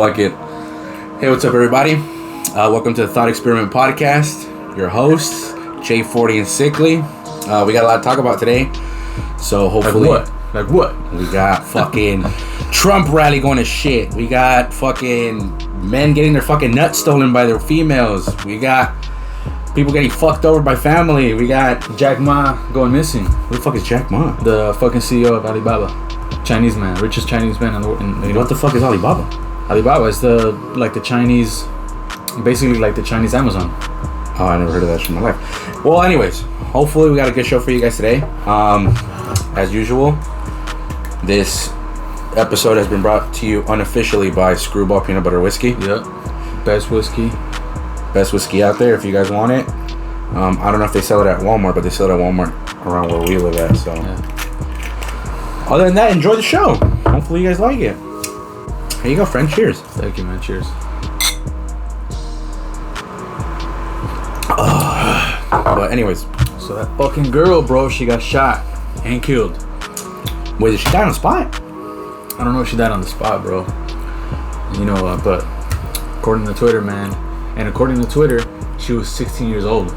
Fuck it. Hey, what's up, everybody? Welcome to the Thought Experiment Podcast. Your hosts, J40 and Sickly. We got a lot to talk about today. So hopefully... Like what? We got fucking Trump rally going to shit. We got fucking men getting their fucking nuts stolen by their females. We got people getting fucked over by family. We got Jack Ma going missing. Who the fuck is Jack Ma? The fucking CEO of Alibaba. Chinese man. Richest Chinese man in the world. What the fuck is Alibaba? Alibaba is the Chinese... Basically like the Chinese Amazon. Oh, I never heard of that shit in my life. Well, anyways, hopefully we got a good show for you guys today. As usual, this episode has been brought to you unofficially by Screwball Peanut Butter Whiskey. Yep. Best whiskey out there if you guys want it. I don't know if they sell it at Walmart, but they sell it at Walmart around where we live at. So, yeah. Other than that, enjoy the show. Hopefully you guys like it. Here you go, friend. Cheers. Thank you, man. Cheers. But anyways, so that fucking girl, bro, she got shot and killed. Wait, did she die on the spot? I don't know if she died on the spot, bro. You know, but according to Twitter, man, and according to Twitter, she was 16 years old.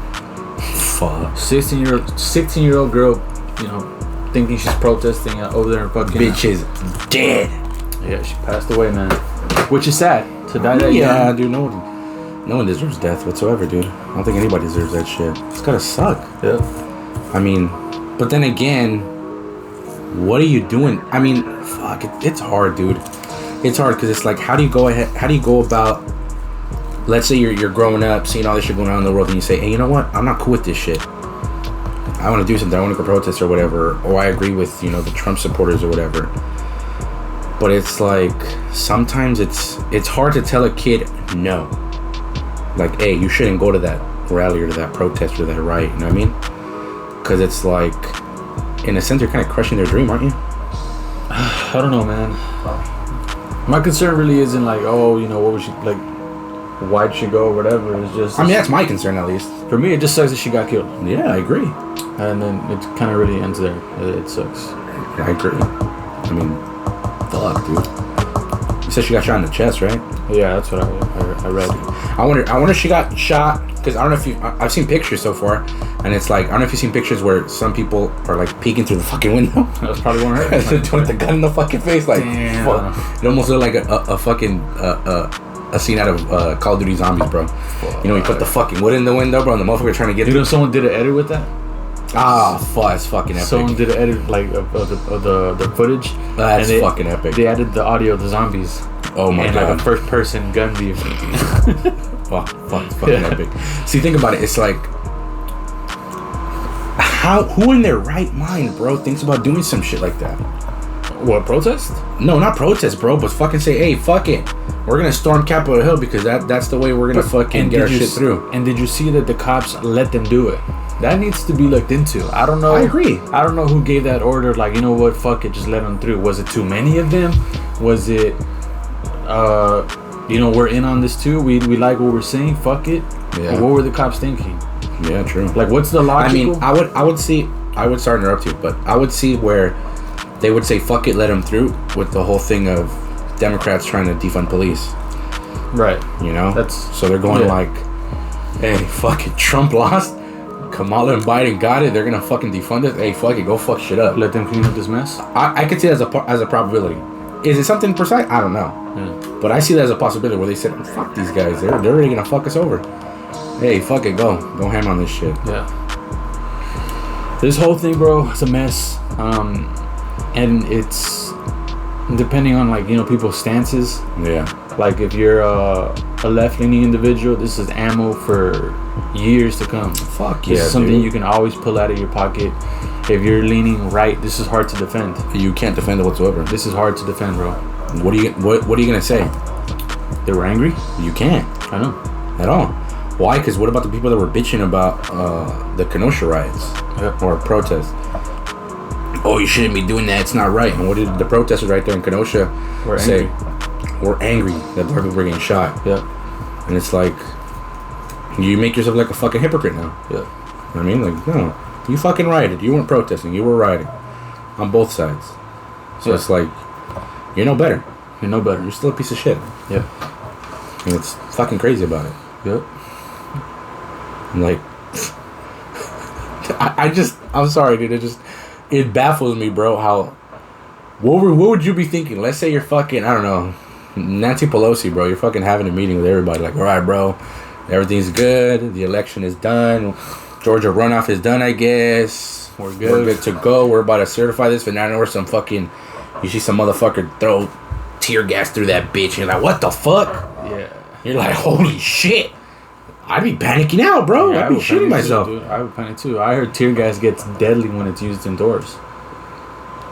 Fuck. 16-year-old girl, you know, thinking she's protesting over there in fucking... Bitch is dead. Yeah, she passed away, man. Which is sad to die that young. Yeah, dude, no one deserves death whatsoever, dude. I don't think anybody deserves that shit. It's gotta suck. Yeah. I mean, but then again, what are you doing? I mean, fuck, it's hard, dude. It's hard because it's like, how do you go about, let's say you're growing up, seeing all this shit going on in the world, and you say, hey, you know what? I'm not cool with this shit. I want to do something. I want to go protest or whatever. Or I agree with, you know, the Trump supporters or whatever. But it's like, sometimes it's hard to tell a kid no. Like, hey, you shouldn't go to that rally or to that protest or that riot, you know what I mean? Because it's like, in a sense, you're kind of crushing their dream, aren't you? I don't know, man. My concern really isn't like, oh, you know, what was she, like, why'd she go or whatever. It's just... I mean, that's my concern, at least. For me, it just sucks that she got killed. Yeah, I agree. And then it kind of really ends there. It sucks. I agree. I mean, fuck, dude. You said she got shot in the chest, right? Yeah, that's what I read. I wonder if she got shot, because I don't know if I've seen pictures so far, and it's like, I don't know if you've seen pictures where some people are like peeking through the fucking window. That's probably one of her. With the gun in the fucking face, like, fuck. It almost looked like a fucking, a scene out of Call of Duty Zombies, bro. You know, he put the fucking wood in the window, bro, and the motherfucker trying to get... You know, someone did an edit with that? Ah, fuck, it's fucking epic. Someone did an edit, like, of the footage. That's fucking epic. They added the audio of the zombies. Oh my god. And like a first person gun view. Fuck, it's fucking epic. See, think about it. It's like, who in their right mind, bro, thinks about doing some shit like that? What, protest? No, not protest, bro, but fucking say, hey, fuck it. We're gonna storm Capitol Hill because that's the way we're gonna fucking get our shit through. And did you see that the cops let them do it? That needs to be looked into. I don't know. I agree. I don't know who gave that order. Like, you know what? Fuck it, just let them through. Was it too many of them? Was it, you know, we're in on this too. We like what we're saying. Fuck it. Yeah. Or what were the cops thinking? Yeah, true. Like, what's the logical? I mean, I would sorry to interrupt you, but I would see where they would say fuck it, let them through, with the whole thing of Democrats trying to defund police. Right. You know. So they're going like, hey, fuck it, Trump lost. Kamala and Biden got it. They're gonna fucking defund it. Hey, fuck it, go fuck shit up. Let them clean up this mess. I could see it as a probability. Is it something precise? I don't know. Yeah. But I see that as a possibility where they said, fuck these guys. They're really gonna fuck us over. Hey, fuck it, go ham on this shit. Yeah. This whole thing, bro, it's a mess. And it's depending on, like, you know, people's stances. Yeah. Like, if you're a left-leaning individual, this is ammo for years to come. Fuck yeah, This is something dude. You can always pull out of your pocket. If you're leaning right, this is hard to defend. You can't defend it whatsoever. This is hard to defend, bro. What are you gonna say? They were angry? You can't. I know. At all. Why? Because what about the people that were bitching about the Kenosha riots or protests? Oh, you shouldn't be doing that. It's not right. And what did the protesters right there in Kenosha say? We're angry that black people are getting shot. Yeah. And it's like, you make yourself like a fucking hypocrite now. Yeah. You know what I mean? Like, no. You fucking rioted. You weren't protesting. You were rioting. On both sides. So it's like, you're no better. You know better. You're still a piece of shit. Yeah. And it's fucking crazy about it. Yep. I'm like, I'm sorry, dude. It baffles me, bro. How, what would you be thinking? Let's say you're fucking, I don't know, Nancy Pelosi, bro. You're fucking having a meeting with everybody. Like, all right, bro, everything's good. The election is done. Georgia runoff is done, I guess. We're good to go. We're about to certify this. But now we're some fucking, you see some motherfucker throw tear gas through that bitch. And you're like, what the fuck? Yeah. You're like, holy shit. I'd be panicking out, bro. Yeah, I'd be shitting myself. Too, dude. I would panic too. I heard tear gas gets deadly when it's used indoors.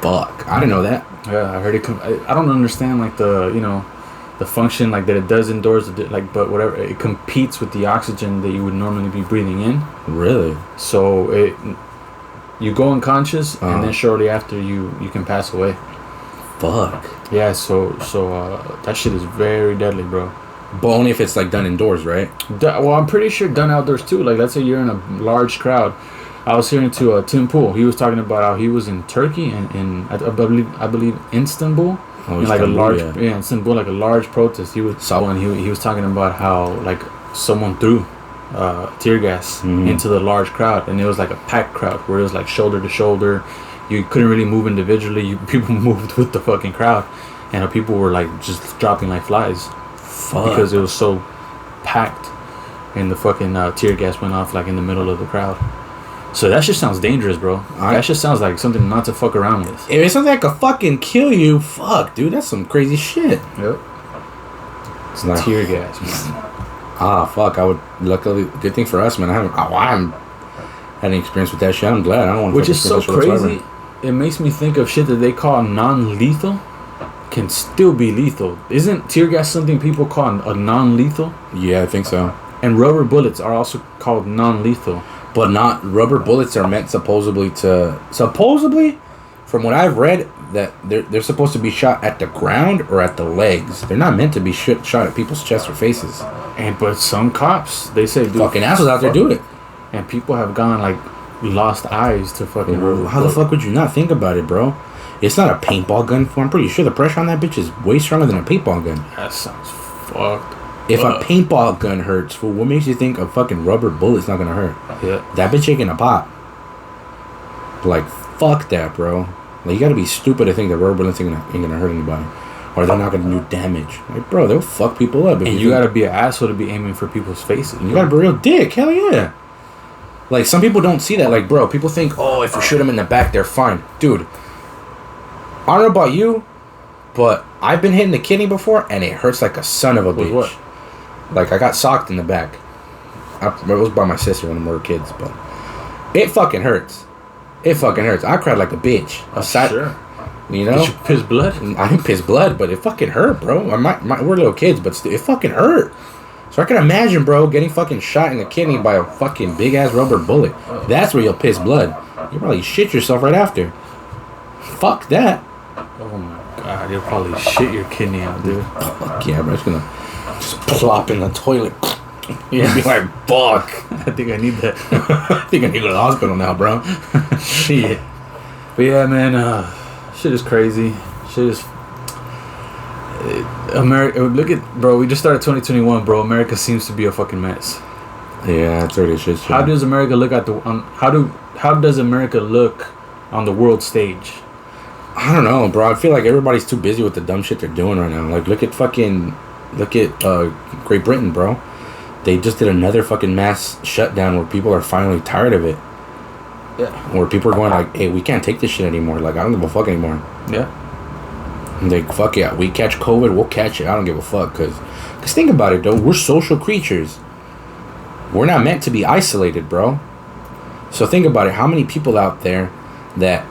Fuck. I didn't know that. Yeah, I heard it. I don't understand like the function like that it does indoors. Like, but whatever, it competes with the oxygen that you would normally be breathing in. Really? So you go unconscious, and then shortly after you can pass away. Fuck. Yeah. So that shit is very deadly, bro. But only if it's like done indoors, right? Well, I'm pretty sure done outdoors too. Like, let's say you're in a large crowd. I was hearing to Tim Pool. He was talking about how he was in Turkey and I believe Istanbul. Oh, in like a large Istanbul, Istanbul, like a large protest. He was talking about how like someone threw tear gas into the large crowd, and it was like a packed crowd where it was like shoulder to shoulder. You couldn't really move individually. People moved with the fucking crowd, and people were like just dropping like flies. Fuck. Because it was so packed, and the fucking tear gas went off like in the middle of the crowd. So that shit sounds dangerous, bro. That shit sounds like something not to fuck around with. If it's something that could fucking kill you, fuck, dude, that's some crazy shit. Yep. It's like tear gas, man. Fuck. I would. Luckily, good thing for us, man. I haven't had any experience with that shit. I'm glad. I don't want to. Which is so crazy. It makes me think of shit that they call non-lethal. Can still be lethal. Isn't tear gas something people call a non-lethal? Yeah, I think so. And rubber bullets are also called non-lethal. But not rubber bullets are meant supposedly, from what I've read, that they're supposed to be shot at the ground or at the legs. They're not meant to be shot at people's chests or faces. But some cops, they say, dude, fucking assholes out there do it. And people have gone like lost eyes to fucking. How the fuck would you not think about it, bro? It's not a paintball gun. I'm pretty sure the pressure on that bitch is way stronger than a paintball gun. That sounds fucked. If a paintball gun hurts, fool, what makes you think a fucking rubber bullet's not gonna hurt? Yeah. That bitch ain't gonna pop. Like, fuck that, bro. Like, you gotta be stupid to think that rubber bullets ain't gonna hurt anybody. Or they're not gonna do damage. Like, bro, they'll fuck people up. And you gotta be an asshole to be aiming for people's faces. You gotta be a real dick. Hell yeah. Like, some people don't see that. Like, bro, people think, oh, if you shoot them in the back, they're fine. Dude, I don't know about you, but I've been hit in the kidney before, and it hurts like a son of a bitch. What? Like, I got socked in the back. It was by my sister when we were kids, but it fucking hurts. It fucking hurts. I cried like a bitch. Sure. You know? Did you piss blood? I didn't piss blood, but it fucking hurt, bro. We're little kids, but it fucking hurt. So I can imagine, bro, getting fucking shot in the kidney by a fucking big-ass rubber bullet. That's where you'll piss blood. You probably shit yourself right after. Fuck that. Oh my god, you'll probably shit your kidney out, dude. Fuck yeah, bro. It's gonna just plop in the toilet. Yeah, be like, fuck. I think I need that. I think I need to go to the hospital now, bro. Shit. But yeah, man, shit is crazy. Shit is... America, look at... Bro, we just started 2021, bro. America seems to be a fucking mess. Yeah, it's already a shit show. How does America look at the... how does America look on the world stage? I don't know, bro. I feel like everybody's too busy with the dumb shit they're doing right now. Like, look at Great Britain, bro. They just did another fucking mass shutdown where people are finally tired of it. Yeah. Where people are going like, hey, we can't take this shit anymore. Like, I don't give a fuck anymore. Yeah. And they, fuck yeah, we catch COVID, we'll catch it. I don't give a fuck. Cause think about it, though. We're social creatures. We're not meant to be isolated, bro. So think about it. How many people out there that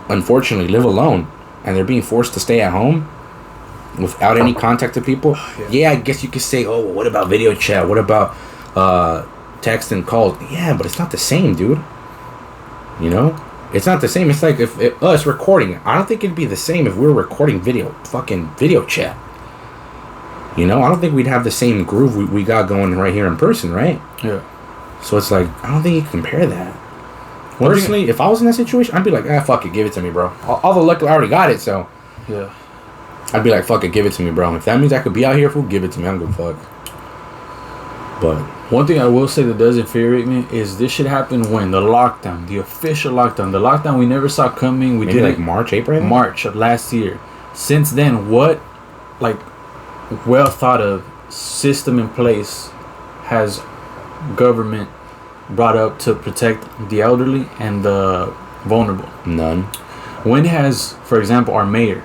unfortunately live alone and they're being forced to stay at home without any contact to people? Yeah, I guess you could say, oh, well, what about video chat? What about text and calls? Yeah, but it's not the same, dude. You know? It's not the same. It's like if us recording. I don't think it'd be the same if we were recording fucking video chat. You know? I don't think we'd have the same groove we got going right here in person, right? Yeah. So it's like, I don't think you can compare that. Personally, if I was in that situation, I'd be like, fuck it, give it to me, bro. All the luck, I already got it, so. Yeah. I'd be like, fuck it, give it to me, bro. If that means I could be out here, fool, give it to me. I don't give a fuck. But one thing I will say that does infuriate me is this shit happened when the lockdown, the official lockdown, the lockdown we never saw coming. We did like March, April, March of last year. Since then, what like well thought of system in place has government brought up to protect the elderly and the vulnerable? None. When has, for example, our mayor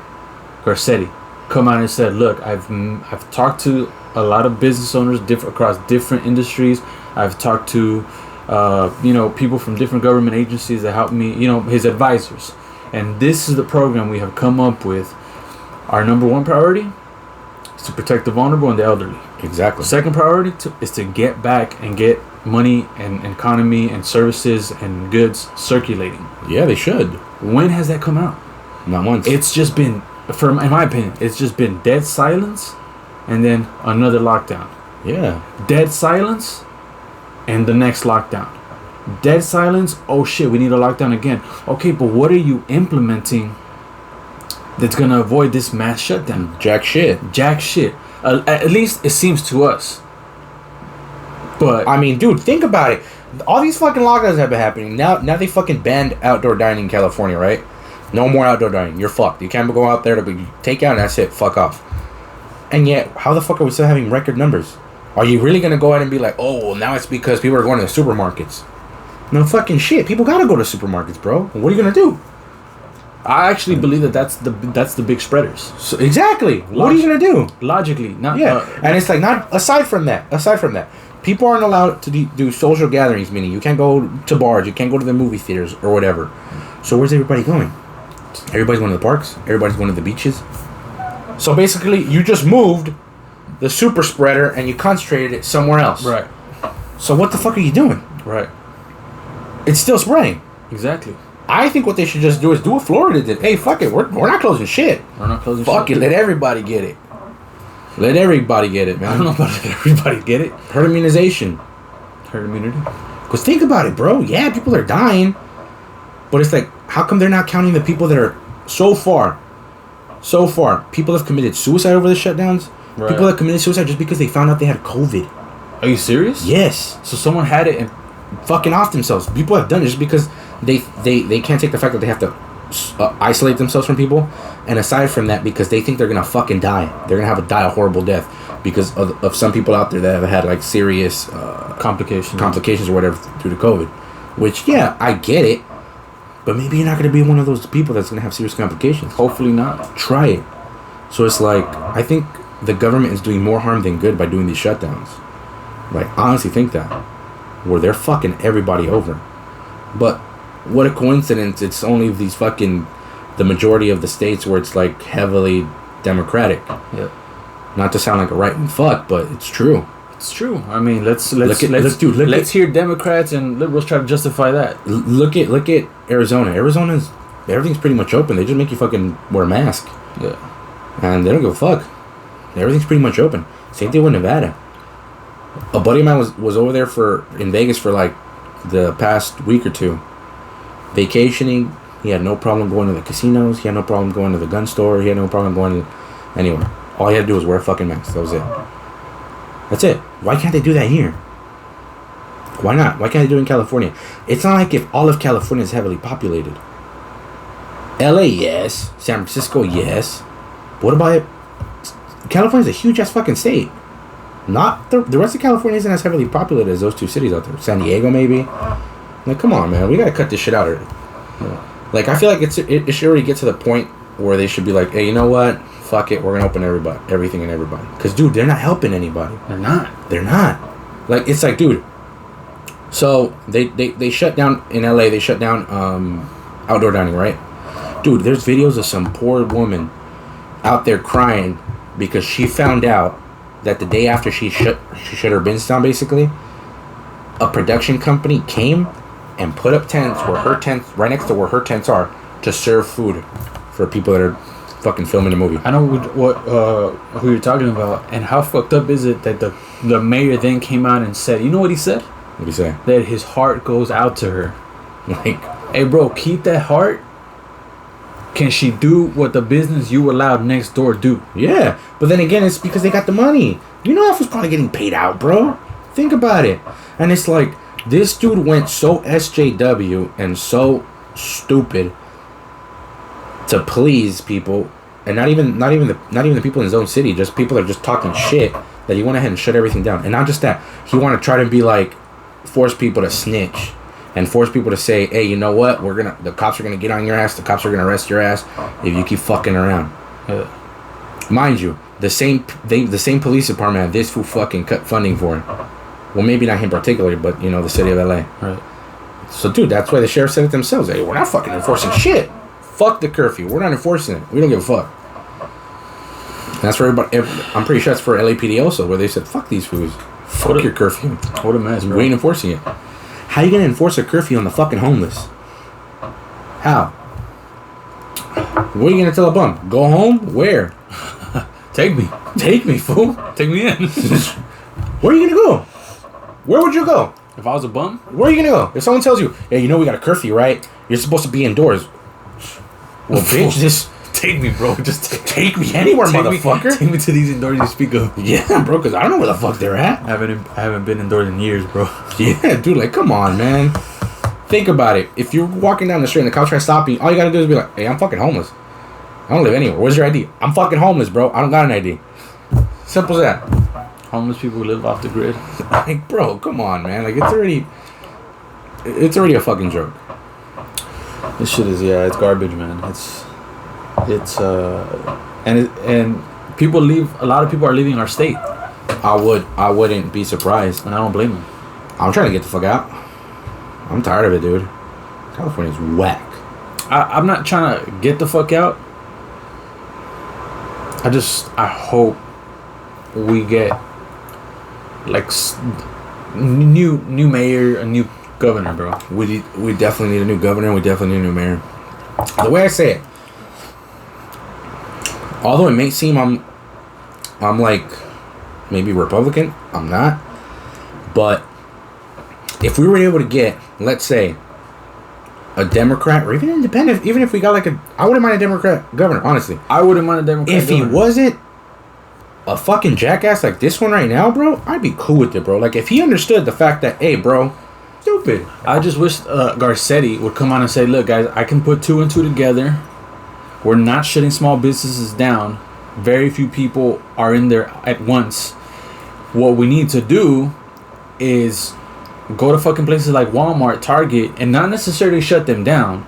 Garcetti come out and said, "Look, I've talked to a lot of business owners across different industries. I've talked to people from different government agencies that help me, his advisors, and this is the program we have come up with. Our number one priority is to protect the vulnerable and the elderly. Exactly. Second priority is to get back and get money and economy and services and goods circulating." Yeah, they should. When has that come out? Not once. It's just been, in my opinion, it's just been dead silence, and then another lockdown. Yeah. Dead silence, and the next lockdown. Dead silence. Oh shit, we need a lockdown again. Okay, but what are you implementing that's gonna avoid this mass shutdown? Jack shit. Jack shit. At least it seems to us. But I mean, dude, think about it. All these fucking lockdowns have been happening. Now they fucking banned outdoor dining in California, right? No more outdoor dining. You're fucked. You can't go out there to take out and that's it. Fuck off. And yet, how the fuck are we still having record numbers? Are you really gonna go ahead and be like, oh, well, now it's because people are going to the supermarkets? No fucking shit. People gotta go to supermarkets, bro. What are you gonna do? I actually believe that's the big spreaders. So, exactly. What are you gonna do? Logically, not. Yeah, and it's like not aside from that. People aren't allowed to do social gatherings, meaning you can't go to bars, you can't go to the movie theaters or whatever. So where's everybody going? Everybody's going to the parks. Everybody's going to the beaches. So basically, you just moved the super spreader and you concentrated it somewhere else. Right. So what the fuck are you doing? Right. It's still spreading. Exactly. I think what they should just do is do what Florida did. Hey, fuck it. We're not closing shit. We're not closing fuck shit. Let everybody get it. Let everybody get it, man. I don't know about let everybody get it. Herd immunization. Herd immunity. Because think about it, bro. Yeah, people are dying. But it's like, how come they're not counting the people that are so far, people have committed suicide over the shutdowns? Right. People that committed suicide just because they found out they had COVID. Are you serious? Yes. So someone had it and fucking off themselves. People have done it just because they can't take the fact that they have to isolate themselves from people. And aside from that, because they think they're going to fucking die. They're going to die a horrible death because of some people out there that have had like serious complications or whatever due to COVID. Which, yeah, I get it. But maybe you're not going to be one of those people that's going to have serious complications. Hopefully not. Try it. So it's like, I think the government is doing more harm than good by doing these shutdowns. Like, I honestly think that. Where they're fucking everybody over. But what a coincidence, it's only these fucking, the majority of the states where it's like heavily Democratic. Yep. Not to sound like a right-wing fuck, but it's true. It's true. I mean, let's hear Democrats and liberals try to justify that. Look at Arizona. Arizona's everything's pretty much open. They just make you fucking wear a mask. Yeah. And they don't give a fuck. Everything's pretty much open. Same thing with Nevada. A buddy of mine was over there in Vegas for like the past week or two, vacationing. He had no problem going to the casinos. He had no problem going to the gun store. He had no problem going to anywhere. All he had to do was wear a fucking mask. That was it. That's it. Why can't they do that here? Why not? Why can't they do it in California? It's not like if all of California is heavily populated. LA, yes. San Francisco, yes. What about it? California's a huge ass fucking state. Not the rest of California isn't as heavily populated as those two cities out there. San Diego, maybe. Like, come on, man. We gotta cut this shit out already. Like, I feel like it should already get to the point where they should be like, hey, you know what? Fuck it. We're gonna open everything and everybody. Because, dude, they're not helping anybody. They're not. Like, it's like, dude. So they shut down in LA. They shut down outdoor dining, right? Dude, there's videos of some poor woman out there crying because she found out that the day after she shut her bins down, basically, a production company came and put up tents right next to where her tents are to serve food for people that are fucking filming a movie. I know who you're talking about, and how fucked up is it that the mayor then came out and said, you know what he said? What'd he say? That his heart goes out to her. Like, hey bro, keep that heart can she do what the business you allowed next door do? Yeah, but then again, it's because they got the money. You know, that was probably getting paid out, bro. Think about it. And it's like, this dude went so SJW and so stupid to please people, and not even the people in his own city, just people that are just talking shit, that he went ahead and shut everything down. And not just that, he wanted to try to be like, force people to snitch and force people to say, hey, you know what, the cops are gonna get on your ass, the cops are gonna arrest your ass if you keep fucking around. Mind you, the same police department had this fool fucking cut funding for him. Well, maybe not him particularly, but you know, the city of LA. Right. So dude, that's why the sheriff said it themselves. Hey, we're not fucking enforcing shit. Fuck the curfew. We're not enforcing it. We don't give a fuck. And that's for everybody. I'm pretty sure that's for LAPD also, where they said, fuck these fools. Fuck your curfew. What a mess, bro. We ain't enforcing it. How you gonna enforce a curfew on the fucking homeless? How? What are you gonna tell a bum? Go home? Where? Take me. Take me, fool. Take me in. Where are you gonna go? Where would you go? If I was a bum? Where are you gonna go? If someone tells you, hey, you know we got a curfew, right? You're supposed to be indoors. Well, bitch, just take me, bro. Just take me anywhere, motherfucker. Take me to these indoors you speak of. Yeah, bro, because I don't know where the fuck they're at. I haven't been indoors in years, bro. Yeah, dude, like, come on, man. Think about it. If you're walking down the street and the cops try to stop you, all you gotta do is be like, hey, I'm fucking homeless. I don't live anywhere. Where's your ID? I'm fucking homeless, bro. I don't got an ID. Simple as that. Homeless people live off the grid. Like, bro, come on, man. Like, it's already a fucking joke. This shit is, yeah, it's garbage, man. And people leave. A lot of people are leaving our state. I wouldn't be surprised, and I don't blame them. I'm trying to get the fuck out. I'm tired of it, dude. California's whack. I'm not trying to get the fuck out. I hope we get like new mayor, a new governor, bro. We definitely need a new governor. We definitely need a new mayor. The way I say it, although it may seem I'm like maybe Republican, I'm not. But if we were able to get, let's say, a Democrat or even independent, even if we got like I wouldn't mind a Democrat governor, honestly. I wouldn't mind a Democrat if governor. He wasn't a fucking jackass like this one right now, bro, I'd be cool with it, bro. Like, if he understood the fact that, hey, bro, stupid. I just wish Garcetti would come on and say, look, guys, I can put 2 and 2 together. We're not shutting small businesses down. Very few people are in there at once. What we need to do is go to fucking places like Walmart, Target, and not necessarily shut them down,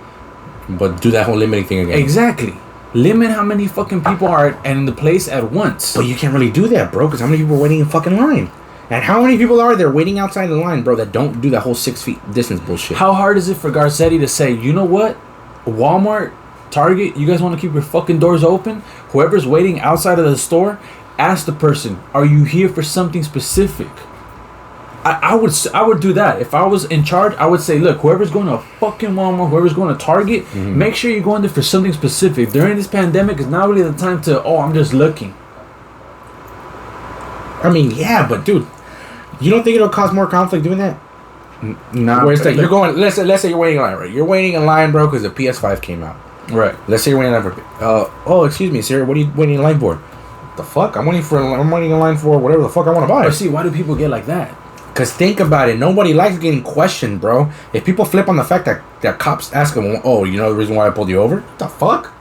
but do that whole limiting thing again. Exactly. Limit how many fucking people are in the place at once. But you can't really do that, bro, because how many people are waiting in fucking line? And how many people are there waiting outside the line, bro, that don't do that whole 6 feet distance bullshit? How hard is it for Garcetti to say, you know what? Walmart, Target, you guys want to keep your fucking doors open? Whoever's waiting outside of the store, ask the person, are you here for something specific? I would do that. If I was in charge, I would say, look, whoever's going to fucking Walmart, whoever's going to Target, make sure you're going there for something specific. During this pandemic, it's not really the time to, I'm just looking. I mean, yeah, but dude, you don't think it'll cause more conflict doing that? Nah. Where it's like, you're going, let's say you're waiting in line, right? You're waiting in line, bro, because the PS5 came out. Right. Let's say you're waiting in line for, excuse me, sir, what are you waiting in line for? The fuck? I'm waiting in line for whatever the fuck I want to buy. But see, why do people get like that? Because think about it. Nobody likes getting questioned, bro. If people flip on the fact that cops ask them, oh, you know the reason why I pulled you over? What the fuck?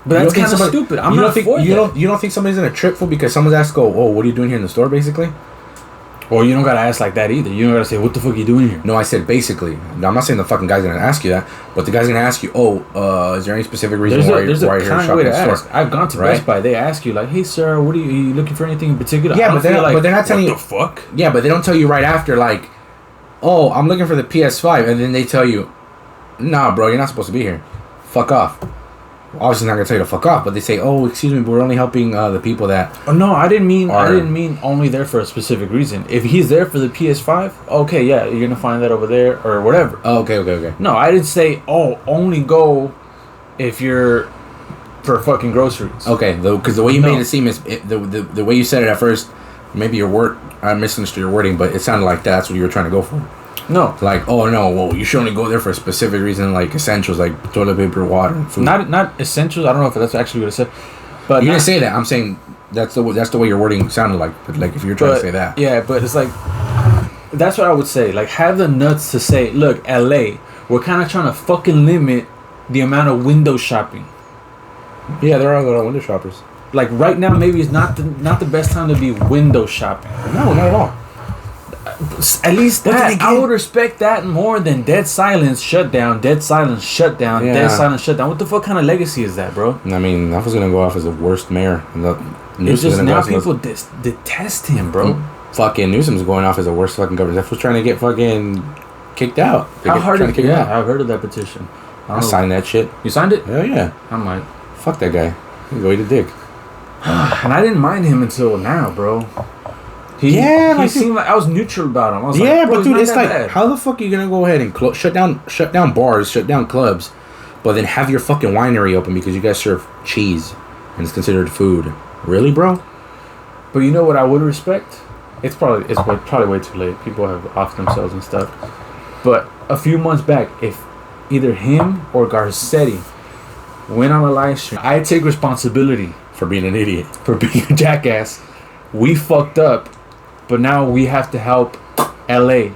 But that's kind of stupid. I'm not for that. You don't think somebody's in a trip for because someone's asked, oh, what are you doing here in the store, basically? Or you don't gotta ask like that either. You don't gotta say, what the fuck are you doing here? No, I said basically. Now, I'm not saying the fucking guy's gonna ask you that, but the guy's gonna ask you, is there any specific reason why you're here shopping in the store? I've gone to Best Buy. They ask you like, hey sir, are you looking for anything in particular? Yeah, but they're not telling you. What the fuck? Yeah, but they don't tell you right after like, oh, I'm looking for the PS5, and then they tell you, nah, bro, you're not supposed to be here. Fuck off. Obviously not gonna tell you to fuck off, but they say, oh, excuse me, but we're only helping the people that. Oh no, I didn't mean only there for a specific reason. If he's there for the PS5, okay, yeah, you're gonna find that over there or whatever. Oh, okay. No, I didn't say, only go if you're for fucking groceries. Okay, because the way you made it seem is the way you said it at first. Maybe I misunderstood your wording, but it sounded like that's what you were trying to go for. No. Like, oh no, well, you should only go there for a specific reason, like essentials, like toilet paper, water, and food. Not essentials. I don't know if that's actually what I said. But You didn't say that. I'm saying that's the way your wording sounded like. But like, if you're trying to say that. Yeah, but it's like, that's what I would say. Like, have the nuts to say, look, LA, we're kind of trying to fucking limit the amount of window shopping. Yeah, there are a lot of window shoppers. Like, right now, maybe it's not the best time to be window shopping. No, not at all. At least But that, then I again- would respect that more than dead silence, shutdown, dead silence, shutdown, Yeah. dead silence, shutdown. What the fuck kind of legacy is that, bro? I mean, that was gonna go off as the worst mayor. And the It's Newsom's just gonna go now off as people detest him, bro. fucking Newsom's going off as the worst fucking governor. That was trying to get fucking kicked out. How hard trying is to kick him out. I've heard of that petition. I signed that shit. You signed it? Hell yeah. I might. Fuck that guy. Go eat a dick. And I didn't mind him until now, bro. He seemed like I was neutral about him. I was Yeah, like, bro, but he's dude, not it's that like, bad. how the fuck are you gonna go ahead and shut down bars, shut down clubs, but then have your fucking winery open because you guys serve cheese and it's considered food? Really, bro? But you know what I would respect? It's probably way too late. People have off themselves and stuff. But a few months back, if either him or Garcetti went on a live stream, I take responsibility For being an idiot. for being a jackass. We fucked up, but now we have to help LA.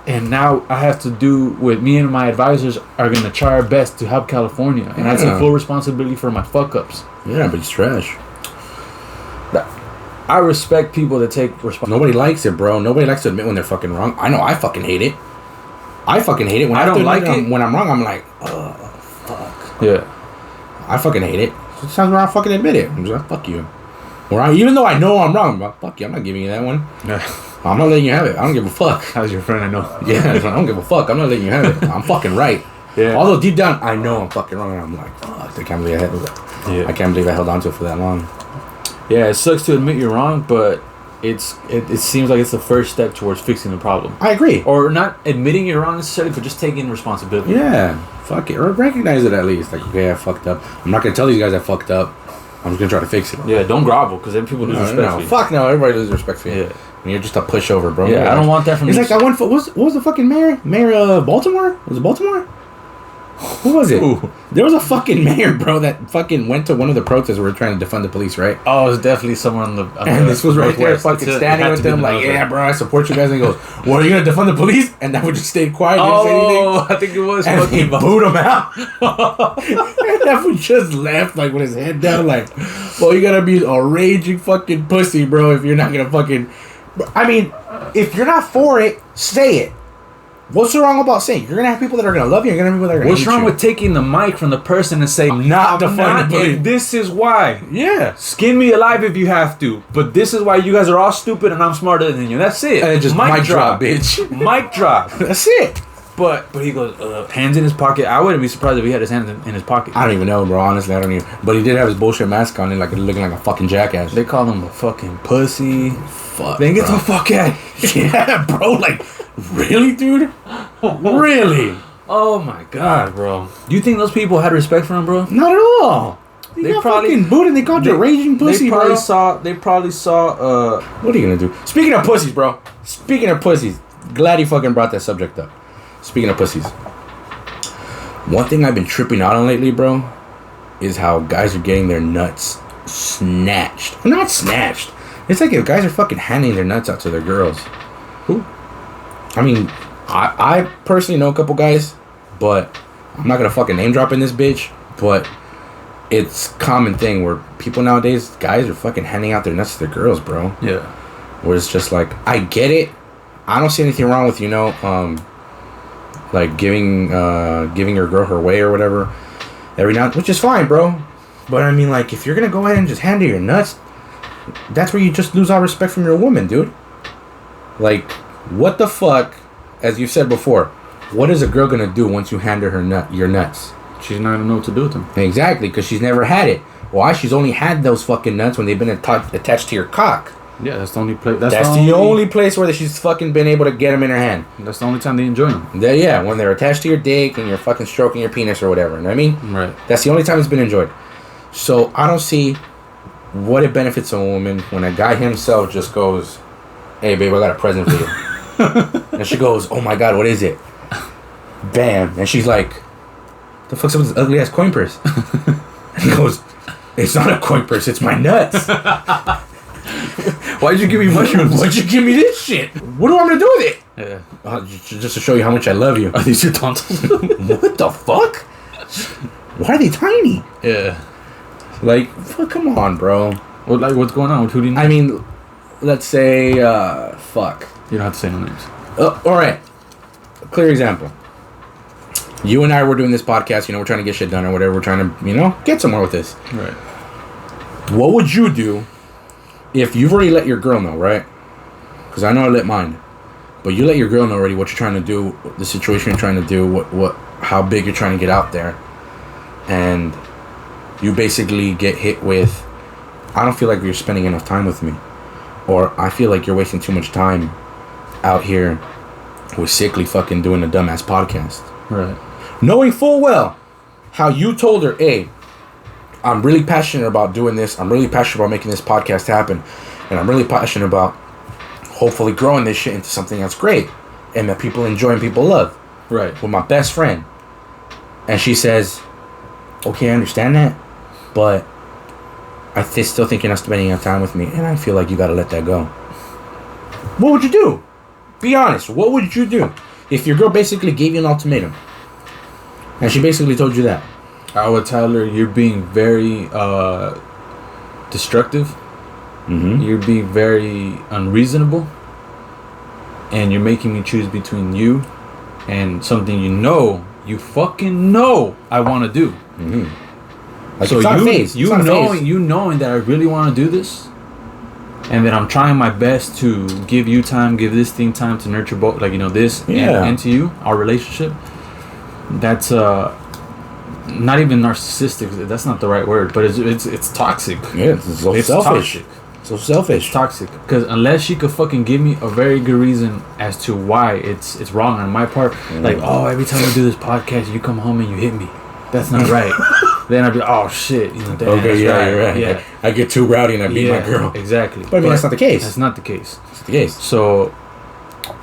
And now I have to do what me and my advisors are going to try our best to help California. And I take Yeah. full responsibility for my fuck ups. Yeah, but he's trash. I respect people that take responsibility. Nobody likes it, bro. Nobody likes to admit when they're fucking wrong. I know I fucking hate it. I fucking hate it. When I don't have to like admit it. When I'm wrong, I'm like, oh, fuck. Yeah. I fucking hate it. Sometimes where I fucking admit it. I'm just like, fuck you. Even though I know I'm wrong, I'm like, fuck you. I'm not giving you that one. I'm not letting you have it. I don't give a fuck. How's your friend? I know. Yeah, I don't give a fuck. I'm not letting you have it. I'm fucking right. Yeah. Although deep down, I know I'm fucking wrong. And I'm like, fuck, I can't believe I can't believe I held on to it for that long. Yeah, it sucks to admit you're wrong, but it seems like it's the first step towards fixing the problem. I agree. Or not admitting you're wrong necessarily, but just taking responsibility. Yeah, fuck it. Or recognize it at least. Like, okay, I fucked up. I'm not going to tell these guys I fucked up. I'm just going to try to fix it. Yeah, don't grovel, because then people lose respect No, for you. fuck no. Everybody loses respect for you. Yeah. And you're just a pushover, bro. Yeah, I don't want that from It's you. like that one. What was the fucking mayor? Mayor of Baltimore? Was it Baltimore? Who was it? Ooh. There was a fucking mayor, bro, that fucking went to one of the protests where we're trying to defund the police, right? Oh, it's definitely someone on the And this was right there, Northwest. fucking It standing had with to be them, the like, Northwest. yeah, bro, I support you guys. And he goes, well, are you going to defund the police? And that would just stay quiet. Didn't say anything. Oh, I think it was And he fucking booed him out. And that fool just left, like, with his head down, like, well, you gotta be a raging fucking pussy, bro, if you're not gonna fucking... I mean, if you're not for it, say it. What's so wrong about saying? You're gonna have people that are gonna love you, you're gonna have people that are gonna What's hate wrong you. with taking the mic from the person and say, I'm not defunding the police. this is why. Yeah. Skin me alive if you have to, but this is why you guys are all stupid and I'm smarter than you. That's it. And it just mic drop, bitch. Mic drop. That's it. But he goes, hands in his pocket. I wouldn't be surprised if he had his hands in his pocket. I don't even know, bro. Honestly, I don't even... But he did have his bullshit mask on and, like, looking like a fucking jackass. They call him a fucking pussy. Fuck, Then get bro. the fuck out. Yeah, bro, like, really, dude? Really? Oh my god, bro. Do you think those people had respect for him, bro? Not at all. They got probably- fucking booed and they called you a raging pussy, They probably bro. saw. They probably saw. What are you gonna do? Speaking of pussies, bro. Speaking of pussies, glad you fucking brought that subject up. Speaking of pussies, one thing I've been tripping out on lately, bro, is how guys are getting their nuts snatched. Not snatched. It's like if guys are fucking handing their nuts out to their girls. Who? I mean, I personally know a couple guys, but I'm not gonna fucking name drop in this bitch. But it's common thing where people nowadays, guys are fucking handing out their nuts to their girls, bro. Yeah. Where it's just like, I get it. I don't see anything wrong with, like giving your girl her way or whatever every now, which is fine, bro. But I mean, like, if you're gonna go ahead and just hand her your nuts, that's where you just lose all respect from your woman, dude. Like, what the fuck? As you said before, what is a girl gonna do once you hand her your nuts? She's not gonna know what to do with them. Exactly, because she's never had it. Why? She's only had those fucking nuts when they've been attached to your cock. Yeah, that's the only place. That's the only place where she's fucking been able to get them in her hand. That's the only time they enjoy them. Yeah, when they're attached to your dick and you're fucking stroking your penis or whatever. You know what I mean? Right. That's the only time it's been enjoyed. So I don't see what it benefits a woman when a guy himself just goes, "Hey, babe, I got a present for you." And she goes, "Oh my god, what is it?" Bam. And she's like, "The fuck's up with this ugly ass coin purse?" And he goes, "It's not a coin purse, it's my nuts." Why'd you give me mushrooms? Why'd you give me this shit? What do I want to do with it? Yeah. Just to show you how much I love you. Are these your tonsils? What the fuck? Why are they tiny? Yeah. Like, fuck, come on, bro. What's going on? Who do you know? I mean, let's say, fuck. You don't have to say no names. Alright. Clear example. You and I were doing this podcast, we're trying to get shit done or whatever. We're trying to, get somewhere with this. Right. What would you do if you've already let your girl know, right? Because I know I let mine. But you let your girl know already what you're trying to do, the situation you're trying to do, how big you're trying to get out there. And you basically get hit with, "I don't feel like you're spending enough time with me." Or, "I feel like you're wasting too much time out here with Sickly fucking doing a dumbass podcast." Right. Knowing full well how you told her, "Hey, I'm really passionate about doing this. I'm really passionate about making this podcast happen. And I'm really passionate about hopefully growing this shit into something that's great and that people enjoy and people love." Right. With my best friend. And she says, "Okay, I understand that, but I still think you're not spending enough time with me, and I feel like you gotta let that go." What would you do? Be honest. What would you do if your girl basically gave you an ultimatum and she basically told you that? I would tell her, "You're being very destructive. Mm-hmm. You're being very unreasonable. And you're making me choose between you and something you fucking know I want to do." Mm-hmm. Like, so it's not a phase. It's not a phase. you knowing that I really want to do this, and that I'm trying my best to give you time, give this thing time to nurture both, this and to you, our relationship. That's not even narcissistic. That's not the right word, but it's toxic. Yeah, it's so selfish. Toxic. So selfish. It's toxic. Because unless she could fucking give me a very good reason as to why it's wrong on my part, like, "Oh, every time we do this podcast, you come home and you hit me. That's not right." Then I'd be, "Oh shit, damn, okay, yeah, right. You're right. Yeah, I get too rowdy and I beat my girl. Exactly. But I mean, that's not the case. That's not the case. That's not the case. So,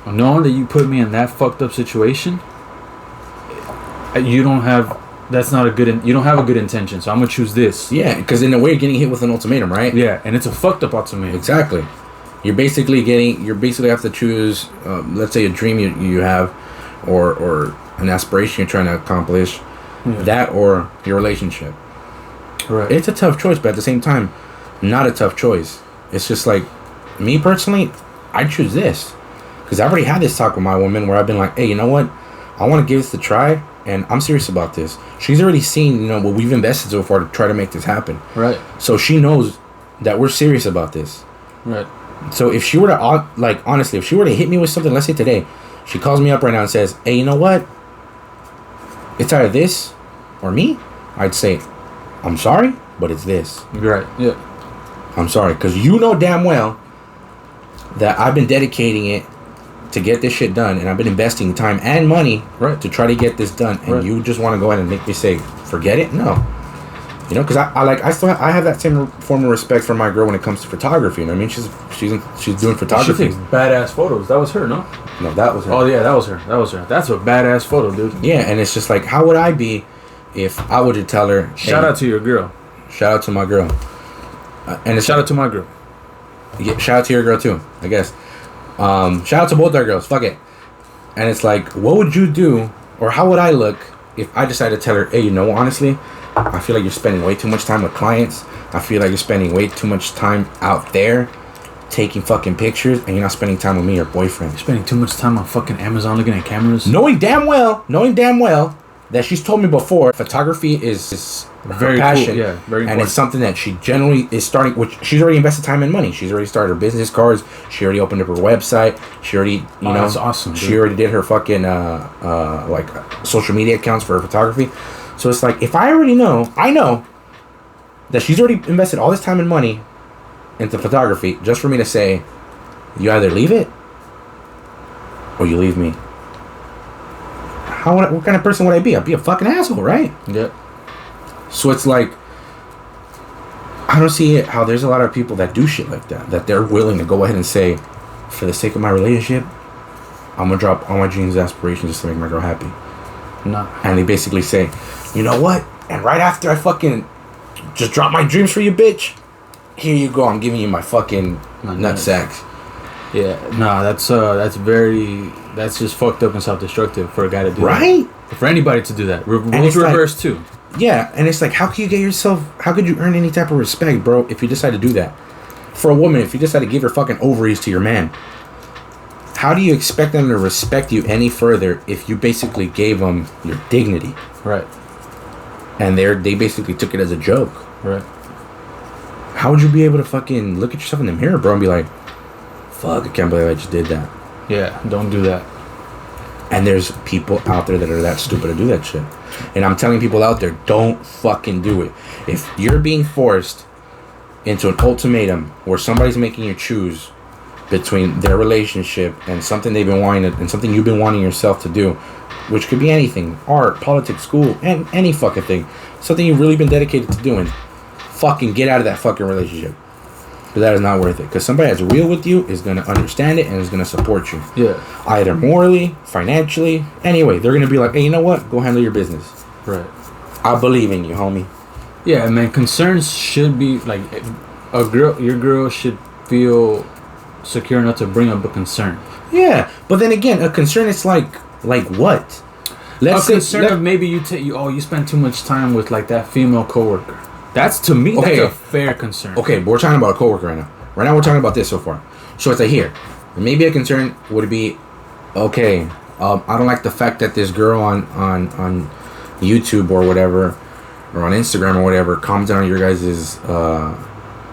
knowing that you put me in that fucked up situation, you don't have a good intention. So I'm gonna choose this. Yeah, because in a way you're getting hit with an ultimatum, right? Yeah, and it's a fucked up ultimatum. Exactly. You basically have to choose, let's say a dream you have, or an aspiration you're trying to accomplish, that or your relationship. Right. It's a tough choice, but at the same time, not a tough choice. It's just like, me personally, I choose this. Because I've already had this talk with my woman where I've been like, "Hey, you know what? I want to give this a try, and I'm serious about this." She's already seen, what we've invested so far to try to make this happen. Right. So she knows that we're serious about this. Right. So if she were to, honestly, if she were to hit me with something, let's say today, she calls me up right now and says, "Hey, you know what? It's either this or me," I'd say, "I'm sorry, but it's this." Right. Yeah. I'm sorry, because you know damn well that I've been dedicating it to get this shit done, and I've been investing time and money to try to get this done, and you just want to go ahead and make me say, "Forget it"? No. Because I have that same form of respect for my girl when it comes to photography. I mean, she's doing photography. She takes badass photos. That was her, no? No, that was her. Oh yeah, that was her. That's a badass photo, dude. Yeah, and it's just like, how would I be if I were to tell her? Hey, shout out to your girl. Shout out to my girl. And it's shout out to my girl. Yeah, shout out to your girl too, I guess. Shout out to both our girls. Fuck it. And it's like, what would you do, or how would I look if I decided to tell her, "Hey, honestly, I feel like you're spending way too much time with clients. I feel like you're spending way too much time out there taking fucking pictures, and you're not spending time with me, your boyfriend. You're spending too much time on fucking Amazon looking at cameras." Knowing damn well that she's told me before, photography is very passion, cool. Yeah, very important. And it's something that she generally is starting, which she's already invested time and money. She's already started her business cards. She already opened up her website. She already, that's awesome. Dude. She already did her fucking social media accounts for her photography. So it's like, if I know that she's already invested all this time and money into photography just for me to say, "You either leave it or you leave me." What kind of person would I be? I'd be a fucking asshole, right? Yeah. So it's like, I don't see it how there's a lot of people that do shit like that they're willing to go ahead and say, "For the sake of my relationship, I'm gonna drop all my dreams and aspirations just to make my girl happy. No. And they basically say, you know what? And right after I fucking just drop my dreams for you, bitch, here you go. I'm giving you my fucking nut sacks. Yeah, nah, that's just fucked up and self-destructive for a guy to do right? That. For anybody to do that. Roles reverse like, too. Yeah, and it's like, how could you earn any type of respect, bro, if you decide to do that? For a woman, if you decide to give your fucking ovaries to your man, how do you expect them to respect you any further if you basically gave them your dignity? Right. And they basically took it as a joke. Right. How would you be able to fucking look at yourself in the mirror, bro, and be like, fuck, I can't believe I just did that. Yeah, don't do that. And there's people out there that are that stupid to do that shit. And I'm telling people out there, don't fucking do it. If you're being forced into an ultimatum where somebody's making you choose between their relationship and something they've been wanting and something you've been wanting yourself to do, which could be anything, art, politics, school, and any fucking thing, something you've really been dedicated to doing, fucking get out of that fucking relationship. But that is not worth it. Because somebody that's real with you is going to understand it and is going to support you. Yeah. Either morally, financially. Anyway, they're going to be like, hey, you know what? Go handle your business. Right. I believe in you, homie. Yeah, man. Concerns should be like your girl should feel secure enough to bring up a concern. Yeah. But then again, a concern is like what? Of maybe you spend too much time with like that female coworker. That's, to me, that's a fair concern. Okay, but we're talking about a coworker right now. Right now, we're talking about this so far. So it's like, here, maybe a concern would be, okay, I don't like the fact that this girl on YouTube or whatever, or on Instagram or whatever, commented on your guys'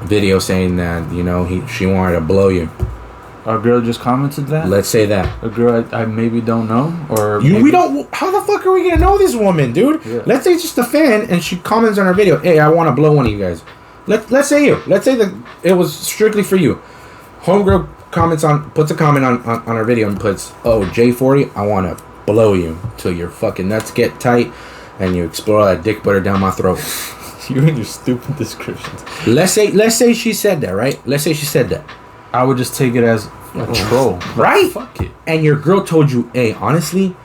video saying that, you know, she wanted to blow you. A girl just commented that? Let's say that. A girl I maybe don't know? Or we don't... How the fuck are we gonna know this woman, dude? Yeah. Let's say it's just a fan and she comments on our video, hey, I want to blow one of you guys. Let's say you. Let's say that it was strictly for you. Homegirl puts a comment on our video and puts, oh, J40, I want to blow you till your fucking nuts get tight and you explore that dick butter down my throat. You and your stupid descriptions. Let's say she said that, right? Let's say she said that. I would just take it as a troll. Right? Fuck it. And your girl told you, hey, honestly,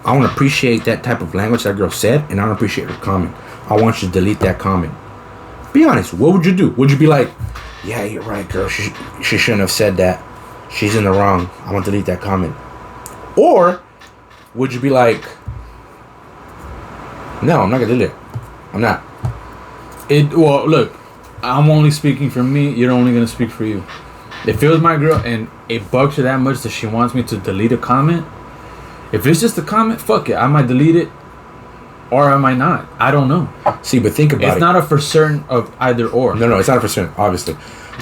I want to appreciate that type of language that girl said, and I don't appreciate her comment. I want you to delete that comment. Be honest. What would you do? Would you be like, yeah, you're right, girl. She shouldn't have said that. She's in the wrong. I want to delete that comment. Or would you be like, no, I'm not going to delete it. I'm not. Well, look, I'm only speaking for me. You're only going to speak for you. If it was my girl and it bugs her that much that she wants me to delete a comment, if it's just a comment, fuck it. I might delete it or I might not. I don't know. See, but think about it. It's not a for certain of either or. No, it's not a for certain, obviously.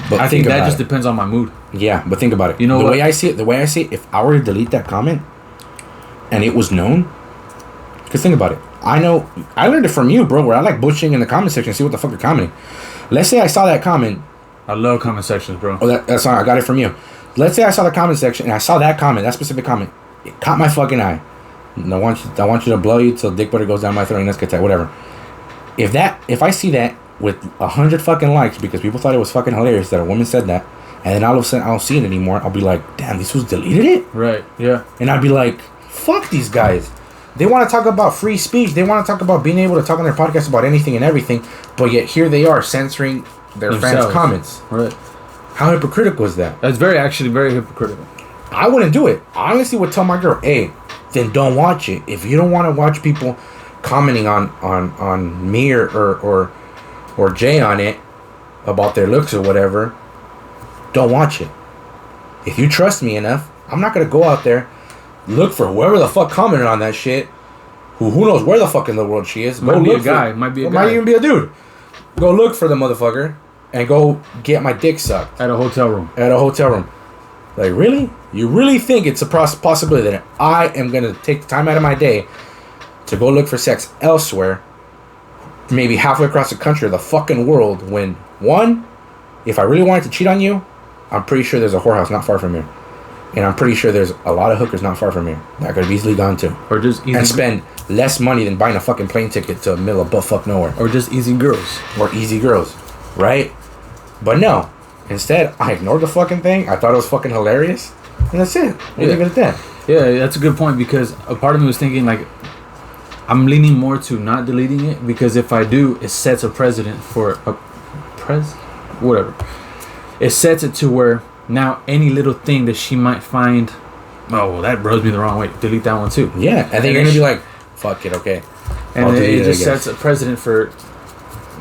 But I think that just depends on my mood. Yeah, but think about it. You know the way I see it, if I were to delete that comment and it was known, because think about it. I learned it from you, bro, where I like bullshitting in the comment section and see what the fuck you're commenting. Let's say I saw that comment. I love comment sections, bro. Oh, that's not. I got it from you. Let's say I saw the comment section and I saw that comment, that specific comment. It caught my fucking eye. And I want you to blow you till dick butter goes down my throat and let's get that, whatever. If I see that with 100 fucking likes because people thought it was fucking hilarious that a woman said that, and then all of a sudden I don't see it anymore, I'll be like, damn, this was deleted it? Right, yeah. And I'd be like, fuck these guys. They want to talk about free speech. They want to talk about being able to talk on their podcast about anything and everything, but yet here they are censoring their fans' comments. Right. How hypocritical is that? That's very hypocritical. I wouldn't do it. I honestly would tell my girl, hey, then don't watch it. If you don't want to watch people commenting on me or Jay on it about their looks or whatever, don't watch it. If you trust me enough, I'm not going to go out there, look for whoever the fuck commented on that shit, who knows where the fuck in the world she is. Might be a guy. Might even be a dude. Go look for the motherfucker and go get my dick sucked. At a hotel room. Like, really? You really think it's a possibility that I am going to take the time out of my day to go look for sex elsewhere, maybe halfway across the country or the fucking world, when, one, if I really wanted to cheat on you, I'm pretty sure there's a whorehouse not far from here. And I'm pretty sure there's a lot of hookers not far from here that I could have easily gone to. Or just easy. And spend less money than buying a fucking plane ticket to the middle of buttfuck nowhere. Or just easy girls. Right? But no. Instead, I ignored the fucking thing. I thought it was fucking hilarious. And that's it. We'll leave it at that. Yeah, that's a good point, because a part of me was thinking, like, I'm leaning more to not deleting it, because if I do, it sets a precedent for whatever. It sets it to where now any little thing that she might find, oh, well, that rubs me the wrong way, delete that one too. Yeah, and then you're gonna be like, fuck it, okay. And it just sets a precedent for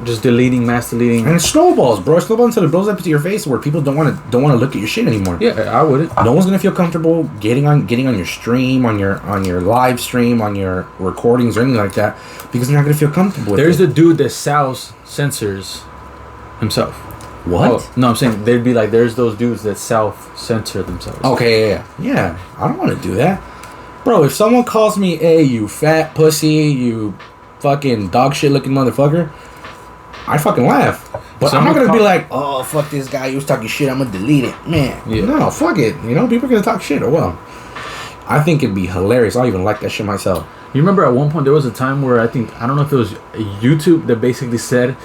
just mass deleting. And it snowballs, bro. It snowballs until it blows up into your face, where people don't want to look at your shit anymore. Yeah, I wouldn't. No one's gonna feel comfortable getting on your stream, on your live stream, on your recordings or anything like that, because they're not gonna feel comfortable with There's it. the dude that censors himself. What? Oh, no, I'm saying they'd be like, there's those dudes that self-censor themselves. Okay, yeah. I don't want to do that, bro. If someone calls me, "Hey, you fat pussy, you fucking dog shit looking motherfucker," I fucking laugh. But I'm not gonna be like, "Oh, fuck this guy. He was talking shit. I'm gonna delete it, man." Yeah. No, fuck it. You know, people are gonna talk shit. Oh well. I think it'd be hilarious. I even like that shit myself. You remember at one point there was a time where I don't know if it was YouTube that basically said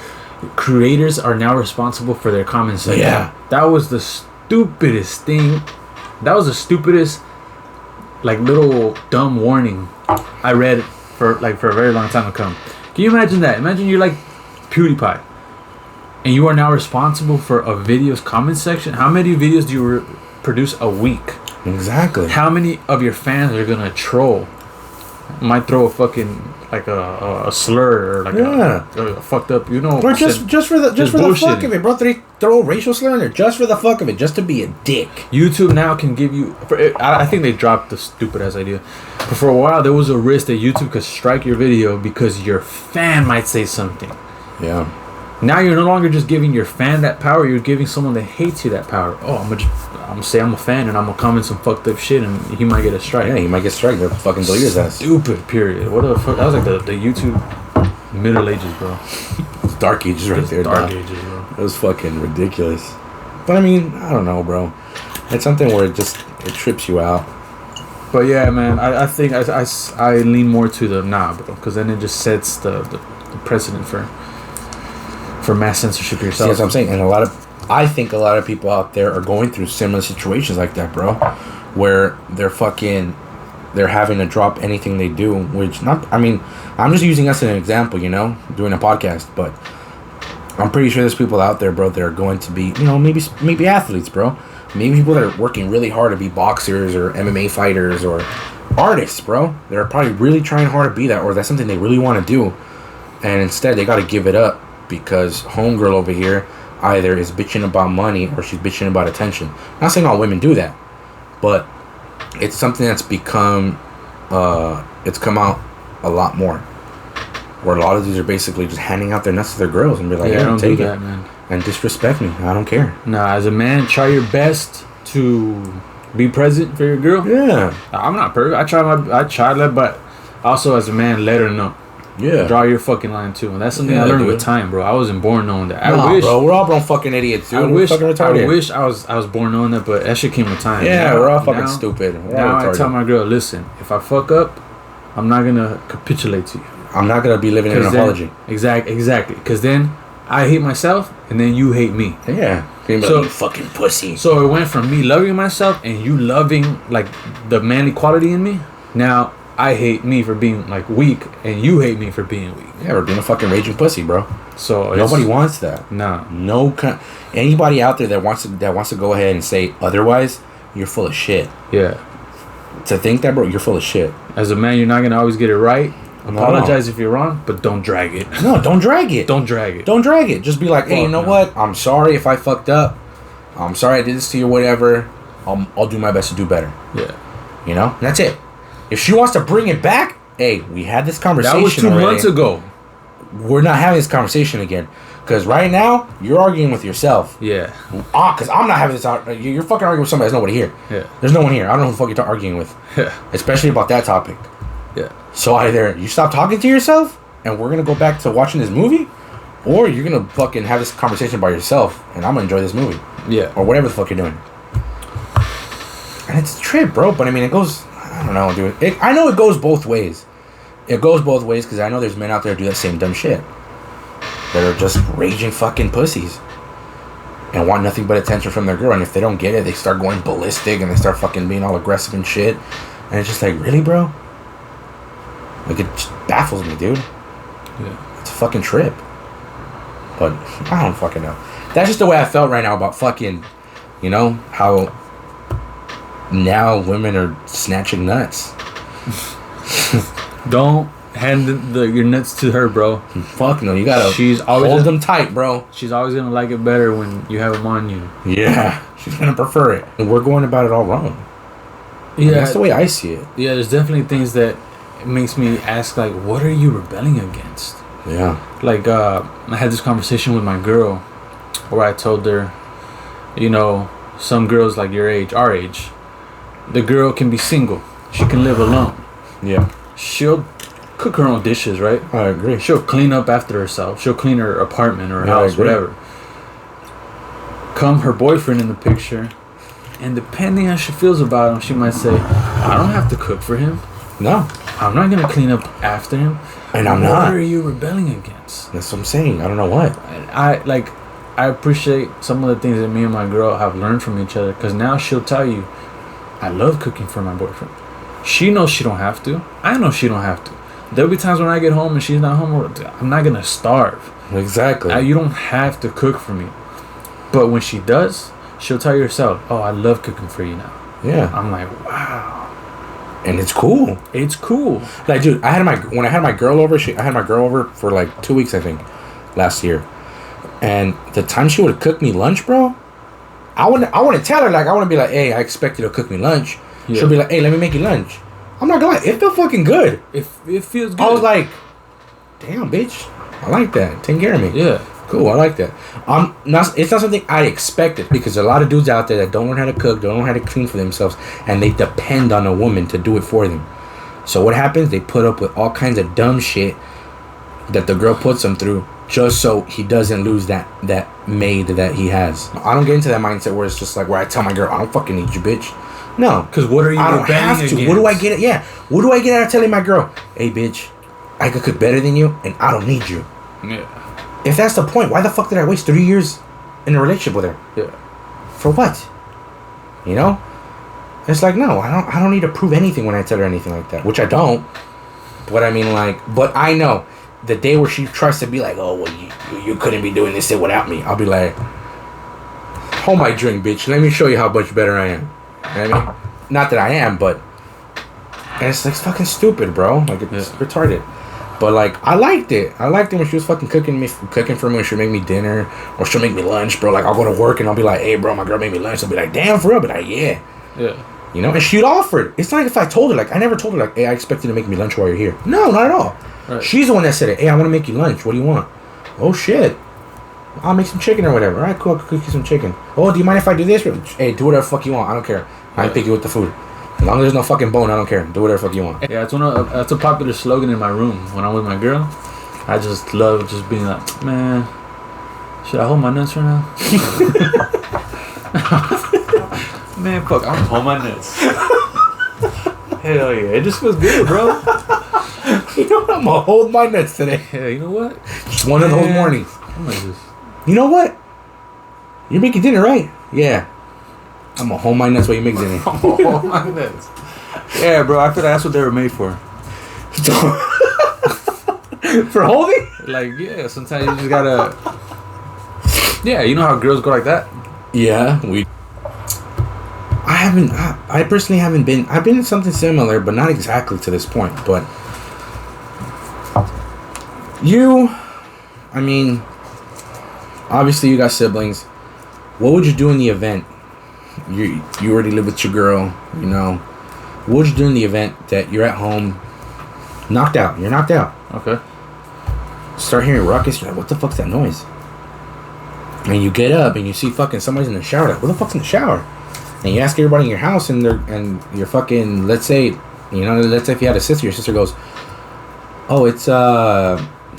creators are now responsible for their comments. Like, yeah. That was the stupidest thing. That was the stupidest, like, little dumb warning I read for a very long time to come. Can you imagine that? Imagine you're like PewDiePie, and you are now responsible for a video's comment section. How many videos do you produce a week? Exactly. How many of your fans are gonna troll? Might throw a fucking like a slur or like a fucked up, you know. Or just for the fuck of it, bro. They throw a racial slur in there just for the fuck of it, just to be a dick. YouTube now can give you. I think they dropped the stupid ass idea, but for a while there was a risk that YouTube could strike your video because your fan might say something. Yeah. Now you're no longer just giving your fan that power. You're giving someone that hates you that power. Oh, I'm gonna say I'm a fan and I'm gonna comment some fucked up shit and he might get a strike. Yeah, he might get struck. They'll fucking delete his ass. Stupid. Period. What the fuck? That was like the YouTube Middle Ages, bro. It's Dark Ages right there. Dark Ages, bro. It was fucking ridiculous. But I mean, I don't know, bro. It's something where it trips you out. But yeah, man, I think I lean more to the bro, because then it just sets the precedent for mass censorship yourself. See, that's what I'm saying. And I think a lot of people out there are going through similar situations like that, bro, where they're having to drop anything they do, which I'm just using us as an example, you know, doing a podcast, but I'm pretty sure there's people out there, bro, that are going to be, you know, maybe athletes, bro. Maybe people that are working really hard to be boxers or MMA fighters or artists, bro. They're probably really trying hard to be that, or that's something they really want to do. And instead, they got to give it up because homegirl over here either is bitching about money or she's bitching about attention. Not saying all women do that, but it's something that's become, it's come out a lot more. Where a lot of these are basically just handing out their nuts to their girls and be like, yeah, hey, don't take do it. that, man. And disrespect me. I don't care. Nah, as a man, try your best to be present for your girl. Yeah. I'm not perfect. I try that, but also as a man, let her know. Yeah. Draw your fucking line too. And that's something I learned with time, bro. I wasn't born knowing that. I wish, bro. We're all born fucking idiots, dude. I wish I was born knowing that, but that shit came with time. Yeah, we're all fucking stupid. Now I tell my girl, listen, if I fuck up, I'm not gonna capitulate to you. I'm not gonna be living in an apology. Exactly. Because then I hate myself, and then you hate me. Yeah. So you fucking pussy. So it went from me loving myself and you loving like the manly quality in me. Now I hate me for being like weak, and you hate me for being weak. Yeah, we're being a fucking raging pussy, bro. So nobody wants that. Nah. Anybody out there that wants to go ahead and say otherwise, you're full of shit. Yeah. To think that, bro, you're full of shit. As a man, you're not gonna always get it right. Apologize if you're wrong, but don't drag it. No, don't drag it. Don't drag it. Don't drag it. Just be like, hey, you know what? I'm sorry if I fucked up. I'm sorry I did this to you, whatever. I'll do my best to do better. Yeah. You know? And that's it. If she wants to bring it back, hey, we had this conversation. That was 2 months ago. We're not having this conversation again. Because right now, you're arguing with yourself. Yeah. Because I'm not having this. You're fucking arguing with somebody. There's nobody here. Yeah. There's no one here. I don't know who the fuck you're arguing with. Yeah. Especially about that topic. Yeah. So either you stop talking to yourself, and we're going to go back to watching this movie, or you're going to fucking have this conversation by yourself, and I'm going to enjoy this movie. Yeah. Or whatever the fuck you're doing. And it's a trip, bro. But I mean, it goes... I don't know, dude. I know it goes both ways. It goes both ways because I know there's men out there who do that same dumb shit. That are just raging fucking pussies. and want nothing but attention from their girl. And if they don't get it, they start going ballistic and they start fucking being all aggressive and shit. And it's just like, really, bro? Like, it just baffles me, dude. Yeah. It's a fucking trip. But I don't fucking know. That's just the way I felt right now about fucking, you know, how now women are snatching nuts. Don't hand your nuts to her, bro. Fuck no, you gotta hold them tight, bro. She's always gonna like it better when you have them on you. Yeah, she's gonna prefer it. And we're going about it all wrong. Yeah, that's the way I see it. Yeah, there's definitely things that makes me ask, like, what are you rebelling against? Yeah. Like, I had this conversation with my girl where I told her, you know, some girls like your age, our age, the girl can be single. She can live alone. Yeah. She'll cook her own dishes, right? I agree. She'll clean up after herself. She'll clean her apartment or her house, whatever. Come her boyfriend in the picture, and depending on how she feels about him, she might say, I don't have to cook for him. No. I'm not going to clean up after him. And I'm not. What are you rebelling against? That's what I'm saying. I don't know what. I appreciate some of the things that me and my girl have learned from each other, because now she'll tell you, I love cooking for my boyfriend. She knows she don't have to. I know she don't have to. There'll be times when I get home and she's not home. I'm not going to starve. Exactly. You don't have to cook for me. But when she does, she'll tell you herself, oh, I love cooking for you now. Yeah. I'm like, wow. And it's cool. It's cool. Like, dude, when I had my girl over, I had my girl over for like 2 weeks, I think, last year. And the time she would cook me lunch, bro, I wouldn't tell her, like, I wouldn't be like, hey, I expect you to cook me lunch. Yeah. She'll be like, hey, let me make you lunch. I'm not gonna lie, it felt fucking good. It feels good. I was like, damn, bitch, I like that. Take care of me. Yeah. Cool, I like that. It's not something I expected, because there's a lot of dudes out there that don't learn how to cook, don't learn how to clean for themselves, and they depend on a woman to do it for them. So what happens? They put up with all kinds of dumb shit that the girl puts them through, just so he doesn't lose that maid that he has. I don't get into that mindset where it's just like, where I tell my girl, I don't fucking need you, bitch. No. Because what are you I don't have to. against? What do I get? Yeah. What do I get out of telling my girl, hey, bitch, I could cook better than you, and I don't need you? Yeah. If that's the point, why the fuck did I waste 3 years in a relationship with her? Yeah. For what? You know? It's like, no, I don't need to prove anything when I tell her anything like that, which I don't. But I mean, like, but I know the day where she tries to be like, oh, well, you couldn't be doing this without me, I'll be like, hold my drink, bitch. Let me show you how much better I am. You know what I mean? Not that I am, but and it's like fucking stupid, bro. Like, it's retarded. But like, I liked it. I liked it when she was fucking cooking for me. When she'll make me dinner, or she'll make me lunch, bro. Like, I'll go to work and I'll be like, hey, bro, my girl made me lunch. I'll be like, damn, for real? I'll be like, yeah. You know, and she'd offered. It's not like if I told her, like, I never told her, like, hey, I expect you to make me lunch while you're here. No, not at all. Right. She's the one that said it. Hey, I want to make you lunch. What do you want? Oh shit, I'll make some chicken or whatever. All right, cool. I'll cook you some chicken. Oh, do you mind if I do this? Hey, do whatever the fuck you want. I don't care. I pick you with the food. As long as there's no fucking bone, I don't care. Do whatever the fuck you want. Yeah, that's a popular slogan in my room when I'm with my girl. I just love just being like, man, should I hold my nuts right now? Man, fuck, I'm gonna hold my nuts. Hell yeah, it just feels good, bro. You know what? I'm gonna hold my nuts today. Yeah, you know what? Just one of those mornings. I'm gonna just... You know what? You're making dinner, right? Yeah. I'm gonna hold my nuts while you make dinner. I'm gonna hold my nuts. Yeah, bro, I feel that's what they were made for. For holding? Like, yeah, sometimes you just gotta... Yeah, you know how girls go like that? Yeah, I personally haven't been... I've been in something similar, but not exactly to this point, but... I mean... Obviously, you got siblings. What would you do in the event? You already live with your girl, you know. What would you do in the event that you're at home, knocked out? You're knocked out. Okay. Start hearing ruckus. You're like, what the fuck's that noise? And you get up and you see fucking somebody's in the shower. Like, what the fuck's in the shower? And you ask everybody in your house, and you're fucking. Let's say if you had a sister, your sister goes, oh, it's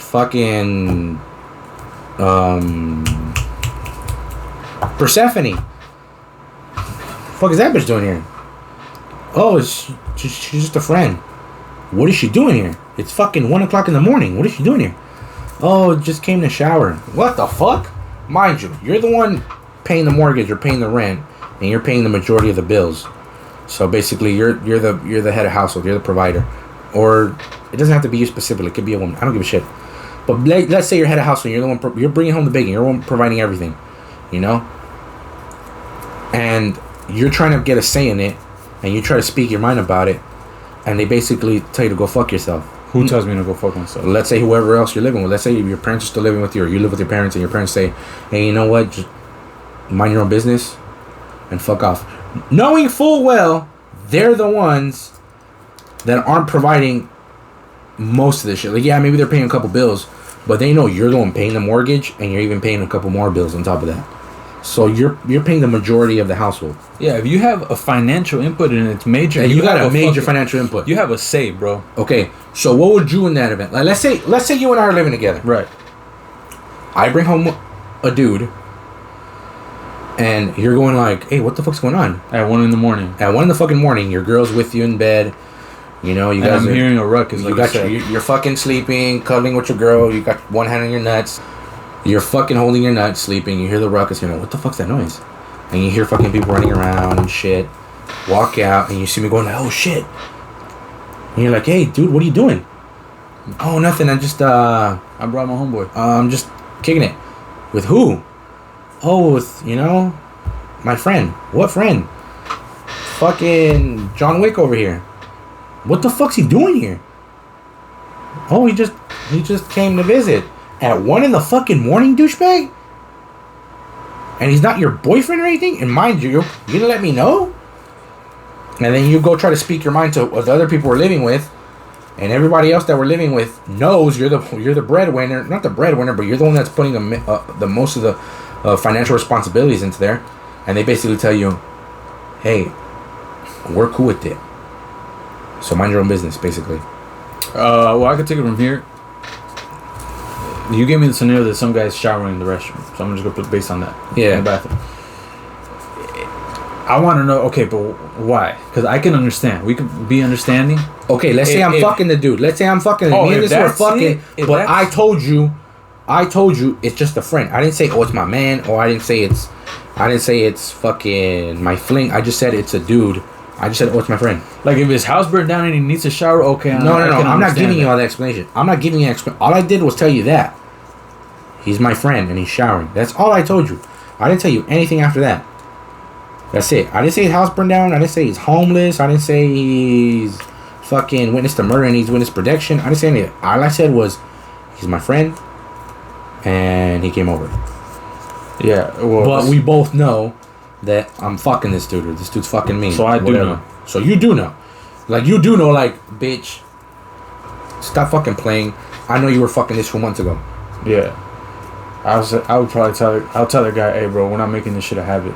fucking Persephone. Fuck is that bitch doing here? Oh, she's just a friend. What is she doing here? It's fucking 1 o'clock in the morning. What is she doing here? Oh, just came to shower. What the fuck? Mind you, you're the one paying the mortgage, you're paying the rent, and you're paying the majority of the bills. So basically, you're the head of household. You're the provider, or it doesn't have to be you specifically. It could be a woman. I don't give a shit. But let's say you're head of household. You're the one. You're bringing home the bacon. You're the one providing everything. You know. And you're trying to get a say in it, and you try to speak your mind about it, and they basically tell you to go fuck yourself. Who tells me to go fuck myself? Let's say whoever else you're living with. Let's say your parents are still living with you, or you live with your parents, and your parents say, "Hey, you know what? Just mind your own business and fuck off." Knowing full well they're the ones that aren't providing most of this shit. Like, yeah, maybe they're paying a couple bills, but they know you're the one paying the mortgage, and you're even paying a couple more bills on top of that. So you're paying the majority of the household. Yeah, if you have a financial input and it's major, and you got a major financial input. You have a say, bro. Okay, so what would you in that event? Like, let's say you and I are living together. Right. I bring home a dude, and you're going like, "Hey, what the fuck's going on?" At 1 a.m. At 1 a.m, your girl's with you in bed. You know, you guys. I'm hearing a ruckus. You're fucking sleeping, cuddling with your girl. You got one hand on your nuts. You're fucking holding your nuts, sleeping. You hear the ruckus. You're like, "What the fuck's that noise?" And you hear fucking people running around and shit. Walk out, and you see me going like, "Oh shit!" And you're like, "Hey, dude, what are you doing?" "Oh, nothing. I brought my homeboy. I'm just kicking it." "With who?" "Oh, with, my friend." "What friend?" "Fucking John Wick over here." "What the fuck's he doing here?" "Oh, he just came to visit." At 1 in the fucking morning, douchebag? And he's not your boyfriend or anything? And mind you, you didn't let me know? And then you go try to speak your mind to what the other people we're living with, and everybody else that we're living with knows you're the breadwinner. Not the breadwinner, but you're the one that's putting the most of the financial responsibilities into there. And they basically tell you, "Hey, we're cool with it. So mind your own business," basically. Well, I could take it from here. You gave me the scenario that some guy's showering in the restroom, so I'm just gonna put based on that. Yeah. In the bathroom. I want to know. Okay, but why? Because I can understand. We could be understanding. Okay, let's say I'm fucking the dude. Let's say I'm fucking. Me and this were fucking. But I told you it's just a friend. I didn't say, "Oh, it's my man," or I didn't say it's fucking my fling. I just said it's a dude. I just said, "Oh, it's my friend." Like, if his house burned down and he needs a shower, okay. No. I'm not giving you all the explanation. I'm not giving you an explanation. All I did was tell you that he's my friend and he's showering. That's all I told you. I didn't tell you anything after that. That's it. I didn't say his house burned down. I didn't say he's homeless. I didn't say he's fucking witnessed a murder and he's witnessed protection. I didn't say anything. All I said was he's my friend and he came over. Yeah. Well, but we both know that I'm fucking this dude, or this dude's fucking me. So I do know. So you do know. Like, you do know, like, bitch, stop fucking playing. I know you were fucking this 2 months ago. Yeah. I would probably I'll tell the guy, "Hey, bro, we're not making this shit a habit.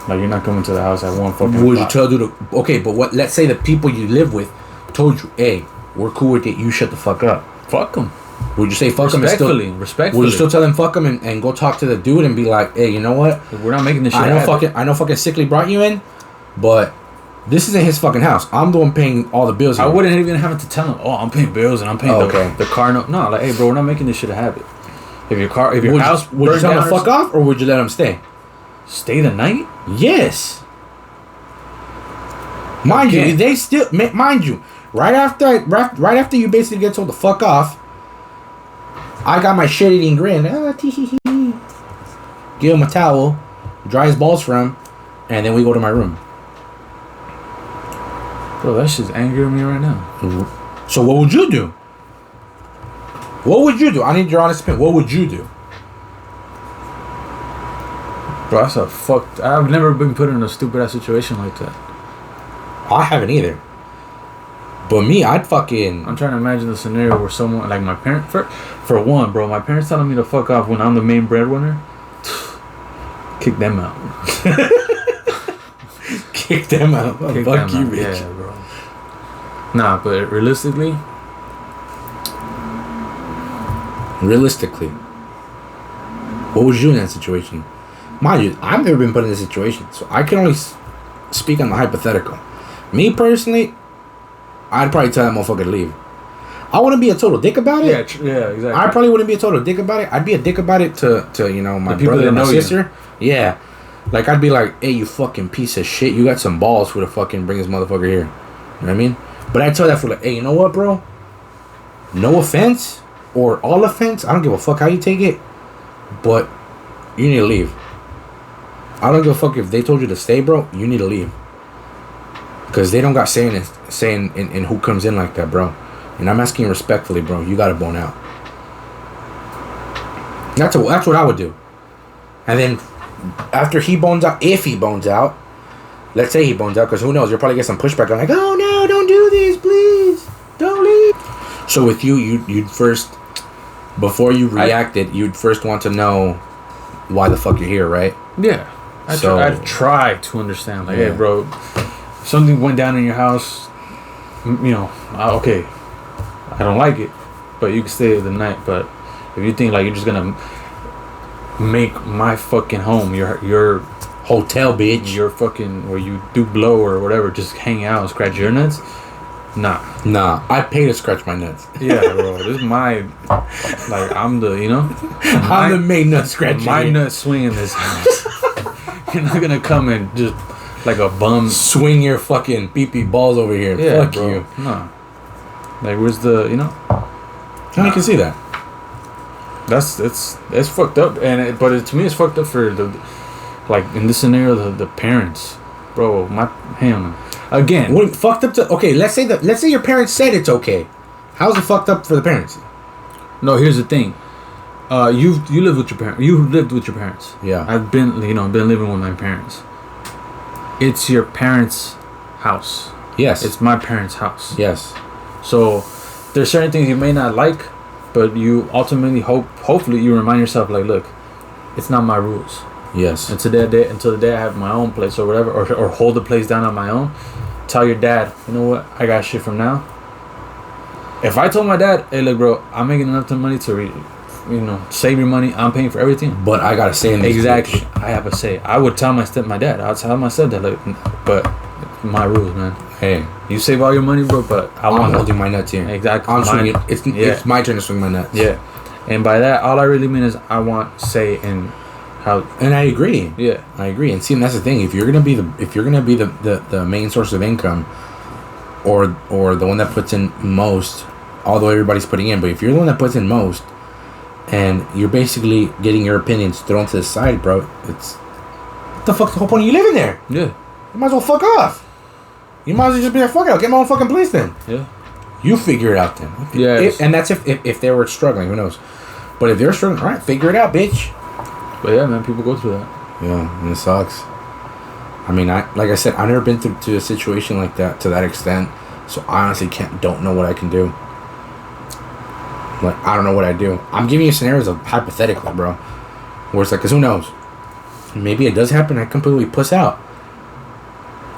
Like, you're not coming to the house at 1 fucking Would you tell dude okay, but what, let's say the people you live with told you, "Hey, we're cool with it, you shut the fuck up." Fuck them. Would you say fuck them? Respectfully. Would you still tell them fuck them and go talk to the dude and be like, "Hey, you know what? We're not making this shit I know fucking Sickly brought you in, but this isn't his fucking house. I'm the one paying all the bills here." I wouldn't even have to tell him, "Oh, I'm paying bills and I'm paying the car note." No, like, "Hey, bro, we're not making this shit a habit. If your house would you tell him to fuck off, or would you let him stay? Stay the night?" Yes. Mind you, they still mind you. Right after you basically get told to fuck off, I got my shit-eating grin. Give him a towel, dry his balls for him, and then we go to my room. Bro, that shit's angering me right now. So what would you do? What would you do? I need your honest opinion. What would you do? Bro, that's a fucked... I've never been put in a stupid-ass situation like that. I haven't either. But me, I'd fucking... I'm trying to imagine the scenario where someone... Like, my parents... For one, bro, my parents telling me to fuck off when I'm the main breadwinner. Kick them out. Kick them out. Kick Fuck them you, out. bitch. Yeah, bro. Nah, but realistically... What would you do in that situation? Mind you, I've never been put in this situation, so I can only speak on the hypothetical. Me personally, I'd probably tell that motherfucker to leave. I wouldn't be a total dick about it. Yeah, exactly. I probably wouldn't be a total dick about it. I'd be a dick about it to my the people brother that and my know sister. Yeah, Like, I'd be like, hey, you fucking piece of shit. You got some balls for to fucking bring this motherfucker here. You know what I mean? But I'd tell that for like, hey, you know what, bro? No offense or all offense. I don't give a fuck how you take it. But you need to leave. I don't give a fuck if they told you to stay, bro. You need to leave. Because they don't got saying in who comes in like that, bro. And I'm asking respectfully, bro. You got to bone out. That's what I would do. And then after he bones out, if he bones out, let's say he bones out, because who knows, you'll probably get some pushback. I'm like, oh no, don't do this, please, don't leave. So with you'd first, before you reacted, you'd first want to know why the fuck you're here, right? Yeah. I'd try to understand, like, hey, bro, if something went down in your house, you know, okay, I don't like it, but you can stay the night. But if you think like you're just gonna make my fucking home your hotel, bitch, your fucking where you do blow or whatever, just hang out and scratch your nuts, nah, I pay to scratch my nuts. Yeah, bro, this is my, like, I'm the, you know, I'm the main nut scratcher. My nut swing in this house. You're not gonna come and just like a bum swing your fucking pee-pee balls over here. Yeah, fuck bro. you. No, like, where's the, you know? I can see that. It's fucked up, to me it's fucked up for the, like, in this scenario, the parents, bro. Him again. What fucked up to? Okay, let's say your parents said it's okay. How's it fucked up for the parents? No, here's the thing. You live with your parents. You lived with your parents. Yeah. I've been living with my parents. It's your parents' house. Yes. It's my parents' house. Yes. So there's certain things you may not like, but you ultimately hopefully you remind yourself, like, look, it's not my rules. Yes. Until the day I have my own place or whatever, or hold the place down on my own. Tell your dad, you know what, I got shit from now. If I told my dad, hey, look, bro, I'm making enough money to save your money. I'm paying for everything. But I gotta say in this. Exactly. Bitch. I have a say. I would tell my dad. I'd tell my stepdad, like, but my rules, man. Hey, you save all your money, bro, but I'm holding my nuts here. Exactly. I'm swinging. It's my turn to swing my nuts. Yeah. And by that, all I really mean is I want say in how. And I agree. Yeah, I agree. And see, and that's the thing. If you're gonna be the main source of income, or the one that puts in most, although everybody's putting in, but if you're the one that puts in most, and you're basically getting your opinions thrown to the side, bro, it's what the fuck's the whole point of you living there? Yeah. You might as well fuck off. You might as well just be like, fuck it, I'll get my own fucking place then. Yeah. You figure it out then. Yeah. And that's if they were struggling, who knows? But if they're struggling, all right, figure it out, bitch. But yeah, man, people go through that. Yeah, and it sucks. I mean, like I said, I've never been to a situation like that to that extent, so I honestly don't know what I can do. Like, I don't know what I do. I'm giving you scenarios of hypothetically, bro, where it's like, 'cause who knows? Maybe it does happen. I completely puss out,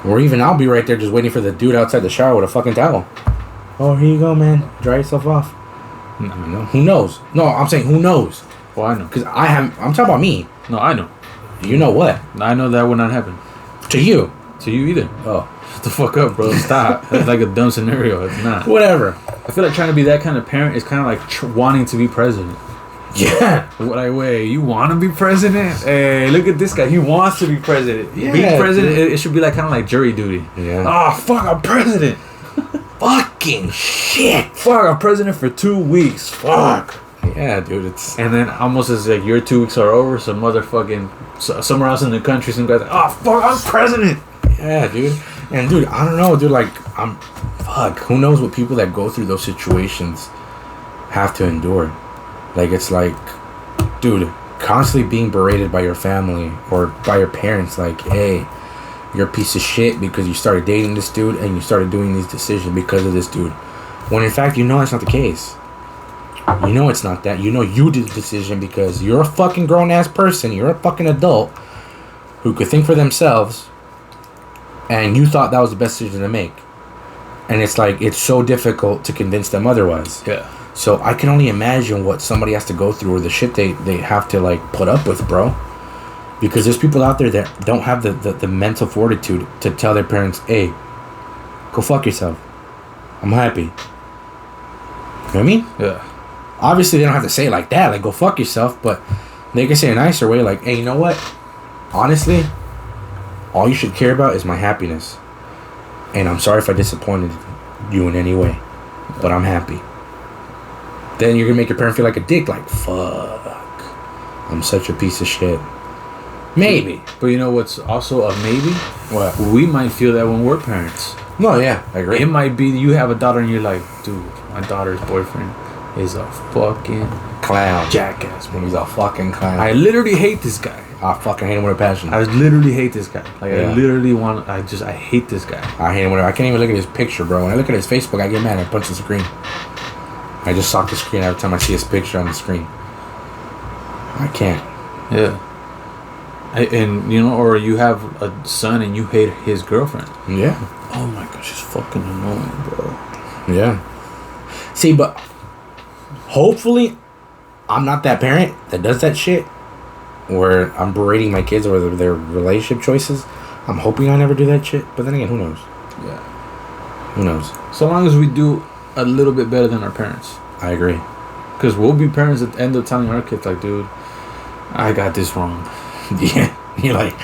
or even I'll be right there just waiting for the dude outside the shower with a fucking towel. Oh, here you go, man. Dry yourself off. I mean, no. Who knows? No, I'm saying who knows? Well, I know. Because I'm talking about me. No, I know. You know what? I know that would not happen. To you. To you either. Oh. Shut the fuck up, bro. Stop. That's like a dumb scenario. It's not. Whatever. I feel like trying to be that kind of parent is kind of like wanting to be president. Yeah. Like, wait, you want to be president? Hey, look at this guy. He wants to be president. Yeah, being president, it should be like kind of like jury duty. Yeah. Oh, fuck, I'm president. Fucking shit. Fuck, I'm president for 2 weeks. Fuck. Yeah, dude, it's... And then almost as like your 2 weeks are over, some motherfucking... somewhere else in the country, some guy's like, oh, fuck, I'm president. Yeah, dude. And, dude, I don't know, dude, like, fuck, who knows what people that go through those situations have to endure. Like, it's like, dude, constantly being berated by your family or by your parents, like, hey, you're a piece of shit because you started dating this dude and you started doing these decisions because of this dude. When, in fact, you know that's not the case. You know it's not that. You know you did the decision because you're a fucking grown-ass person. You're a fucking adult who could think for themselves, and you thought that was the best decision to make. And it's like, it's so difficult to convince them otherwise. Yeah. So I can only imagine what somebody has to go through or the shit they have to, like, put up with, bro. Because there's people out there that don't have the mental fortitude to tell their parents, hey, go fuck yourself. I'm happy. You know what I mean? Yeah. Obviously, they don't have to say it like that, like, go fuck yourself, but they can say a nicer way, like, hey, you know what? honestly, all you should care about is my happiness. And I'm sorry if I disappointed you in any way, but I'm happy. Then you're gonna make your parent feel like a dick. Like, fuck, I'm such a piece of shit. Maybe. But you know what's also a maybe? What? We might feel that when we're parents. No, yeah, I agree. It might be you have a daughter and you're like, dude, my daughter's boyfriend is a fucking Clown. jackass, bro. He's a fucking clown. I literally hate this guy. I fucking hate him with a passion. I literally hate this guy. Like, Yeah. I literally I hate this guy. I hate him with it. I can't even look at his picture, bro. When I look at his Facebook, I get mad. I punch the screen. I just sock the screen every time I see his picture on the screen. I can't. Yeah. And, you know, or you have a son and you hate his girlfriend. Yeah. Oh my gosh, she's fucking annoying, bro. Yeah. See, but hopefully I'm not that parent that does that shit where I'm berating my kids over their relationship choices. I'm hoping I never do that shit. But then again, who knows? Yeah. Who knows? So long as we do a little bit better than our parents. I agree. Because we'll be parents at the end of telling our kids, like, dude, I got this wrong. Yeah. You're like,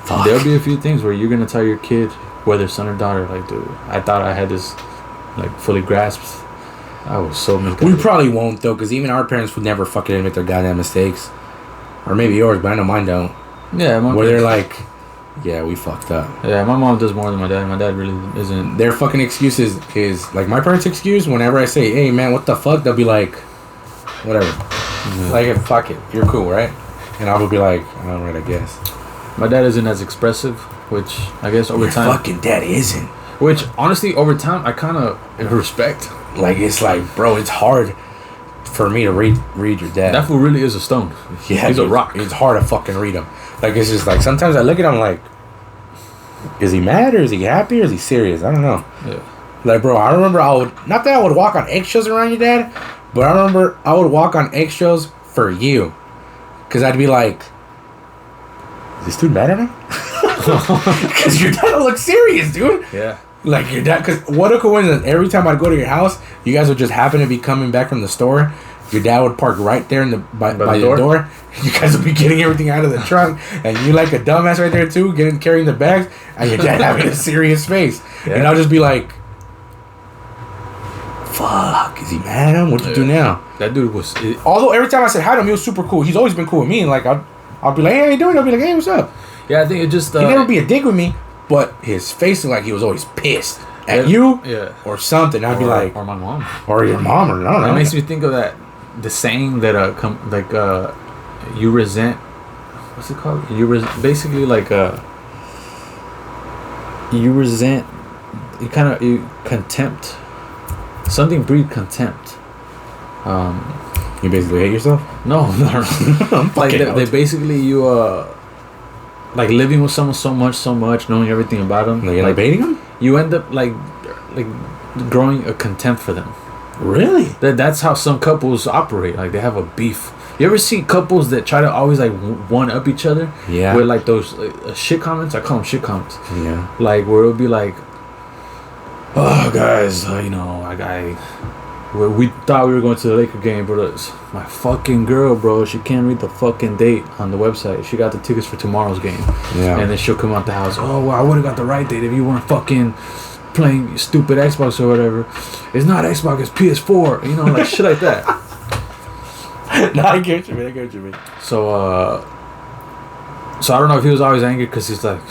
fuck. There'll be a few things where you're going to tell your kid, whether son or daughter, like, dude, I thought I had this, like, fully grasped. I was so misguided. We probably won't, though, because even our parents would never fucking admit their goddamn mistakes. Or maybe yours, but I know mine don't. Yeah, Where they're like, yeah, we fucked up. Yeah, my mom does more than my dad. My dad really isn't. Their fucking excuses is, like, my parents' excuse, whenever I say, hey, man, what the fuck? They'll be like, whatever. Yeah. Like, fuck it. You're cool, right? And I will be like, all right, I guess. My dad isn't as expressive, which I guess over Your time. fucking dad isn't. Which, honestly, over time, I kind of respect. Like, it's like, bro, it's hard for me to read your dad. That fool really is a stone. Yeah, He's dude, a rock. It's hard to fucking read him. Like, it's just like, sometimes I look at him like, is he mad or is he happy or is he serious? I don't know. Yeah. Like, bro, I remember not that I would walk on eggshells around your dad, but I remember I would walk on eggshells for you. Because I'd be like, is this dude mad at me? Because your dad look serious, dude. Yeah. Like, your dad, because what a coincidence. Every time I'd go to your house, you guys would just happen to be coming back from the store. Your dad would park right there in by the door. You guys would be getting everything out of the trunk. And you like a dumbass right there, too, carrying the bags. And your dad having a serious face. Yeah. And I'll just be like, fuck, is he mad at him? What'd you do now? That dude was... Although every time I said hi to him, he was super cool. He's always been cool with me. Like, I'll be like, hey, how you doing? I'll be like, hey, what's up? Yeah, I think it just... He'd never be a dick with me, but his face looked like he was always pissed at you or something. I'd be like... Or my mom. Or your mom, or I don't know. It makes me think of the saying that, you resent... What's it called? Basically, like, you resent... You contempt... Something breed contempt. You basically hate yourself? No. Like they basically like living with someone so much, knowing everything about them. Like hating them? You end up like growing a contempt for them. Really? That's how some couples operate. Like they have a beef. You ever see couples that try to always like one up each other? Yeah. With like those shit comments. I call them shit comments. Yeah. Like where it'll be like, oh guys, we thought we were going to the Laker game, but it's my fucking girl, bro. She can't read the fucking date on the website. She got the tickets for tomorrow's game. Yeah. And then she'll come out the house. Oh, well, I would have got the right date if you weren't fucking playing stupid Xbox or whatever. It's not Xbox, it's PS4. You know, like shit like that. No, I get you, man. So I don't know if he was always angry because he's like,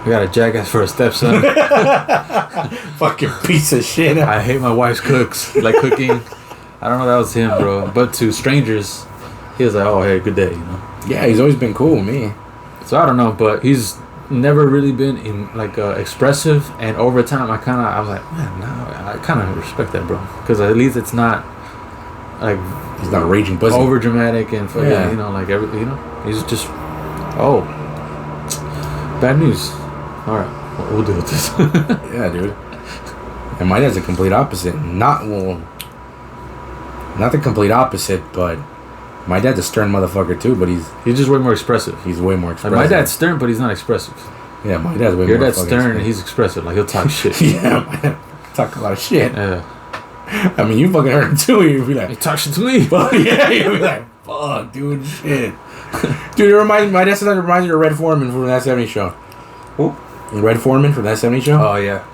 I got a jackass for a stepson. Fucking piece of shit. I hate my wife's cooking. I don't know if that was him, bro. But to strangers, he was like, oh, hey, good day, you know? Yeah, he's always been cool with me. So I don't know, but he's never really been expressive. And over time, I was like, man, no, I kind of respect that, bro. Because at least it's not like... He's not raging pussy. Over dramatic and, you know, like, he's just, oh, bad news. All right, we'll deal with this. Yeah, dude. And my dad's a complete opposite. Not the complete opposite, but my dad's a stern motherfucker too. But he's just way more expressive. He's way more expressive. Like my dad's stern, but he's not expressive. Yeah, my dad's way Your more. Your dad's stern, and he's expressive. Like he'll talk shit. Yeah, my dad talk a lot of shit. Yeah. I mean, you fucking heard him too. You'd be like, he talks shit to me. But yeah, you'd be like, fuck, dude, shit. Dude, my dad says it reminds me of Red Foreman from that 70s show. Who? Red Foreman from that 70s show? Oh, yeah.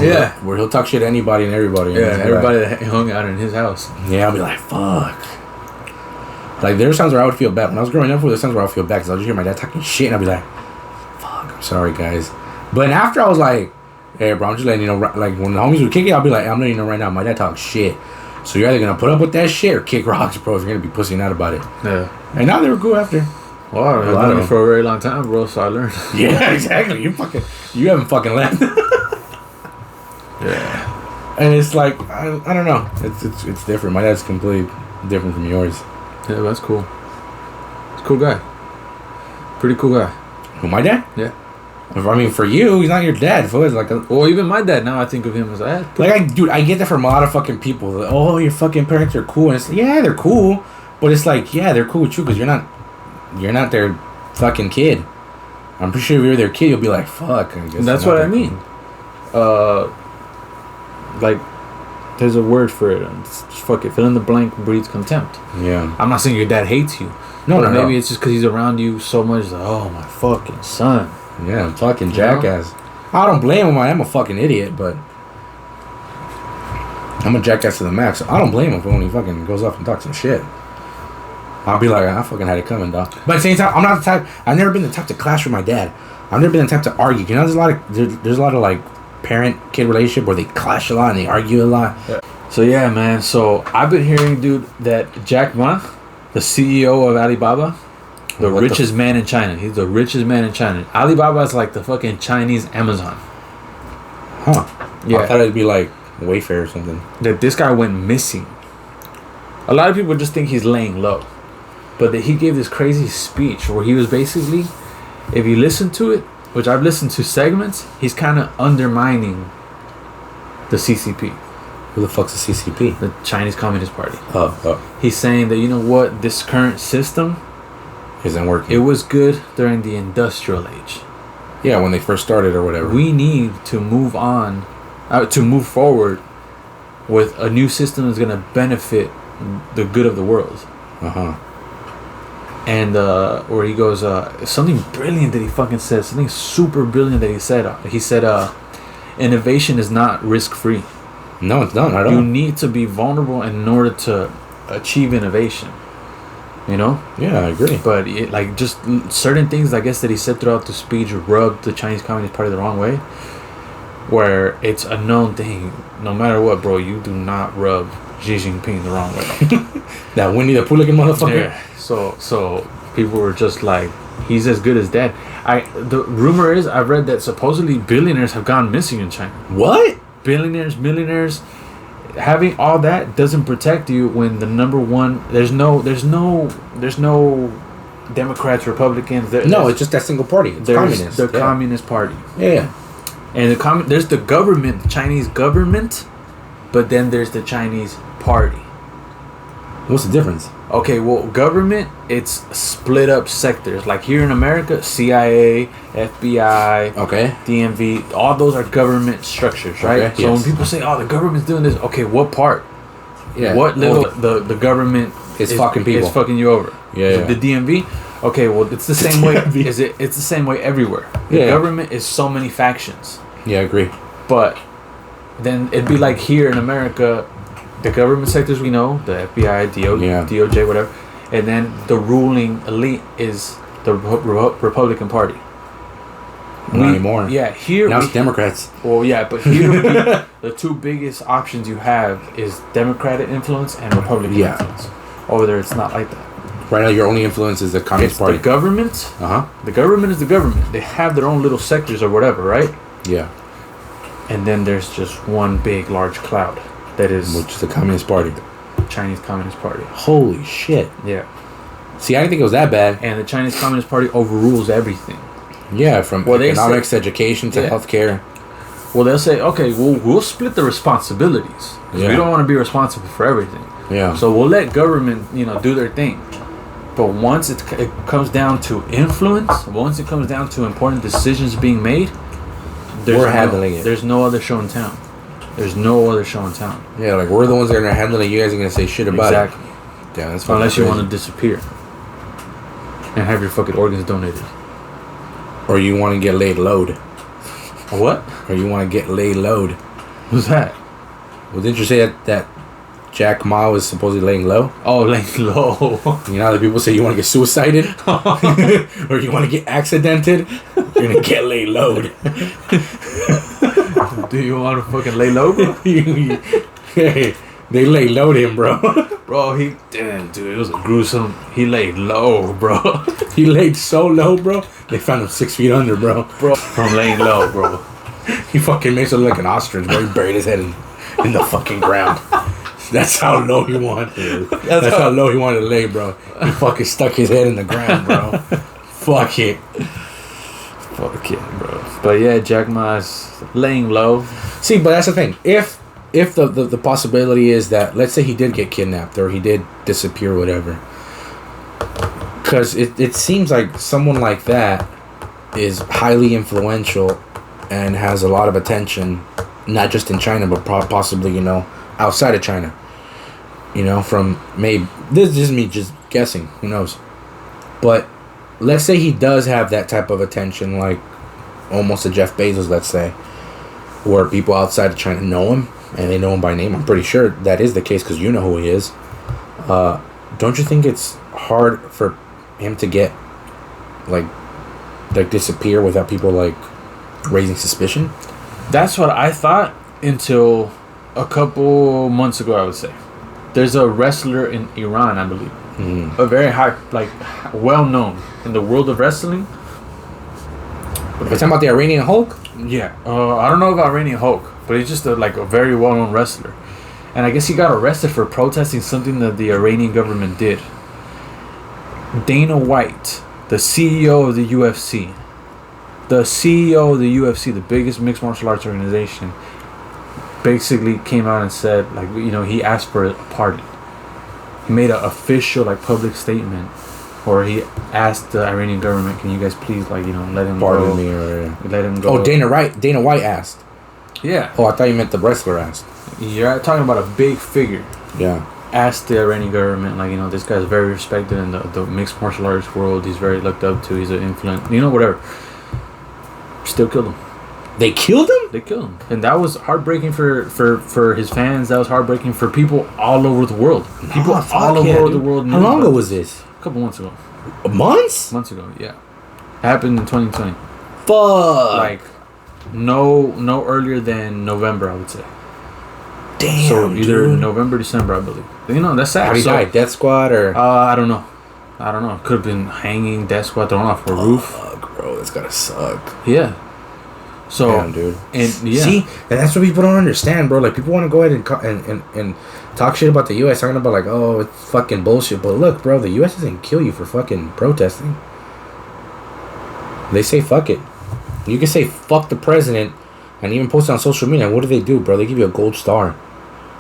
Yeah. Where he'll talk shit to anybody and everybody. Yeah, everybody that hung out in his house. Yeah, I'll be like, fuck. Like, there's times where I would feel bad. When I was growing up, there's times where I would feel bad because I'll just hear my dad talking shit and I'll be like, fuck, I'm sorry, guys. But after I was like, hey, bro, I'm just letting you know, like, when the homies would kick it, I'll be like, I'm letting you know right now, my dad talks shit. So you're either going to put up with that shit or kick rocks, bro, if you're going to be pussying out about it. Yeah. And now they were cool after. Well, I've known you for a very long time, bro, so I learned. Yeah, exactly. You haven't fucking left. Yeah. And it's like, I don't know. It's different. My dad's completely different from yours. Yeah, that's cool. He's a cool guy. Pretty cool guy. Who, my dad? Yeah. I mean, for you, he's not your dad. For it's like well, even my dad, now I think of him as a dad. Like, I get that from a lot of fucking people. Like, oh, your fucking parents are cool. And it's like, yeah, they're cool. But it's like, yeah, they're cool with you because you're not their fucking kid. I'm pretty sure if you're their kid, you'll be like, fuck. I guess that's what I mean. Like, there's a word for it. Just fuck it. Fill in the blank breeds contempt. Yeah. I'm not saying your dad hates you. No, maybe it's just because he's around you so much. Like, oh, my fucking son. Yeah, I'm fucking jackass. I don't blame him. I am a fucking idiot, but I'm a jackass to the max. I don't blame him for when he fucking goes off and talks some shit. I'll be like, I fucking had it coming, dog. But at the same time, I'm not the type. I've never been the type to clash with my dad. I've never been the type to argue. You know, there's a lot of like parent-kid relationship where they clash a lot and they argue a lot. Yeah. So yeah, man. So I've been hearing, dude, that Jack Ma, the CEO of Alibaba, the richest man in China. He's the richest man in China. Alibaba is like the fucking Chinese Amazon. Huh. Yeah. I thought it'd be like Wayfair or something. That this guy went missing. A lot of people just think he's laying low. But that he gave this crazy speech where he was basically, if you listen to it, which I've listened to segments, he's kind of undermining the CCP. Who the fuck's the CCP? The Chinese Communist Party. Oh. He's saying that, you know what, this current system isn't working. It was good during the industrial age. Yeah, when they first started or whatever. We need to move on, to move forward with a new system that's going to benefit the good of the world. Uh-huh. And where he goes, something brilliant that he fucking said, something super brilliant that he said. He said, innovation is not risk-free. No, it's not at all. You need to be vulnerable in order to achieve innovation. You know? Yeah, I agree. But like just certain things, I guess, that he said throughout the speech rubbed the Chinese Communist Party the wrong way. Where it's a known thing, no matter what, bro, you do not rub Xi Jinping the wrong way. That Winnie the Pooh looking motherfucker. Yeah. So people were just like, he's as good as dead. The rumor is, I've read that supposedly billionaires have gone missing in China. What? Billionaires, millionaires. Having all that doesn't protect you when the number one, there's no Democrats, Republicans. It's just that single party. It's communist. The Communist Party. Yeah. And there's the government, the Chinese government, but then there's the Chinese party. What's the difference? Okay, well, government, it's split up sectors. Like here in America, CIA, FBI, okay, DMV, all those are government structures, right? Okay, so when people say, "Oh, the government's doing this," okay, what part? Yeah. What little the government is fucking people? Is fucking you over? Yeah. The DMV. Okay, well, it's the same way. It's the same way everywhere. The government is so many factions. Yeah, I agree. But then it'd be like here in America. The government sectors we know, the FBI, DOJ, whatever, and then the ruling elite is the Republican Party. Not anymore. Yeah, here now it's Democrats. Well, yeah, but here the two biggest options you have is Democratic influence and Republican influence. Over there, it's not like that. Right now, your only influence is the Communist Party. The government. The government is the government. They have their own little sectors or whatever, right? Yeah. And then there's just one big, large cloud. That is, which is the Communist Party, Chinese Communist Party. Holy shit! Yeah. See, I didn't think it was that bad. And the Chinese Communist Party overrules everything. Yeah, from economics to education to healthcare. Well, they'll say, okay, we'll split the responsibilities. Yeah. We don't want to be responsible for everything. Yeah. So we'll let government, do their thing. But once it comes down to influence, once it comes down to important decisions being made, we're handling it. There's no other show in town. There's no other show in town. Yeah, like we're the ones that are handling it. You guys are gonna say shit about it. Yeah, that's unless you want to disappear. and have your fucking organs donated. Or you want to get laid load. What? Or you want to get laid load. Who's that? Well, didn't you say that Jack Ma was supposedly laying low? Oh, laying low. You know how the people say you want to get suicided? Or you want to get accidented? You're going to get laid load. Do you want to fucking lay low, bro? Hey, they lay low to him, bro. Bro, damn, dude, it was a gruesome. He laid low, bro. He laid so low, bro. They found him 6 feet under, bro. From laying low, bro. He fucking made something like an ostrich, bro. He buried his head in the fucking ground. That's how low he wanted. That's how low he wanted to lay, bro. He fucking stuck his head in the ground, bro. Fuck it. Fuck it, bro. But yeah, Jack Ma's laying low. See, but that's the thing. If the possibility is that, let's say he did get kidnapped or he did disappear or whatever, because it seems like someone like that is highly influential and has a lot of attention, not just in China, but possibly, outside of China. From maybe, this is me just guessing, who knows. But let's say he does have that type of attention, like almost a Jeff Bezos, let's say, where people outside of China know him and they know him by name. I'm pretty sure that is the case because you know who he is. Don't you think it's hard for him to get like disappear without people like raising suspicion? That's what I thought until a couple months ago, I would say. There's a wrestler in Iran, I believe. A very high, well known in the world of wrestling. Are you talking about the Iranian Hulk? Yeah. I don't know about Iranian Hulk, but he's just a very well known wrestler. And I guess he got arrested for protesting something that the Iranian government did. Dana White, the CEO of the UFC. The CEO of the UFC, the biggest mixed martial arts organization, basically came out and said, he asked for a pardon. He made an official, public statement, or he asked the Iranian government, "Can you guys please, let him pardon go? Me, or let him go." Oh, Dana White asked. Yeah. Oh, I thought you meant the wrestler asked. You're talking about a big figure. Yeah. Asked the Iranian government, this guy's very respected in the mixed martial arts world. He's very looked up to. He's an influence. Whatever. Still killed him. They killed him? They killed him. And that was heartbreaking for his fans. That was heartbreaking for people all over the world. People all over the world. How long ago was this? A couple months ago. Months? Months ago, yeah. It happened in 2020. Fuck. No earlier than November, I would say. Damn, so either dude. November, December, I believe. That's sad. How did he die? Death squad or? I don't know. Could have been hanging, death squad, thrown off a roof. Fuck, bro. That's gotta suck. Yeah. So, damn, dude. And yeah. See, and that's what people don't understand, bro. People want to go ahead and talk shit about the U.S. talking about oh, it's fucking bullshit. But look, bro, the U.S. doesn't kill you for fucking protesting. They say fuck it. You can say fuck the president and even post it on social media. What do, bro? They give you a gold star.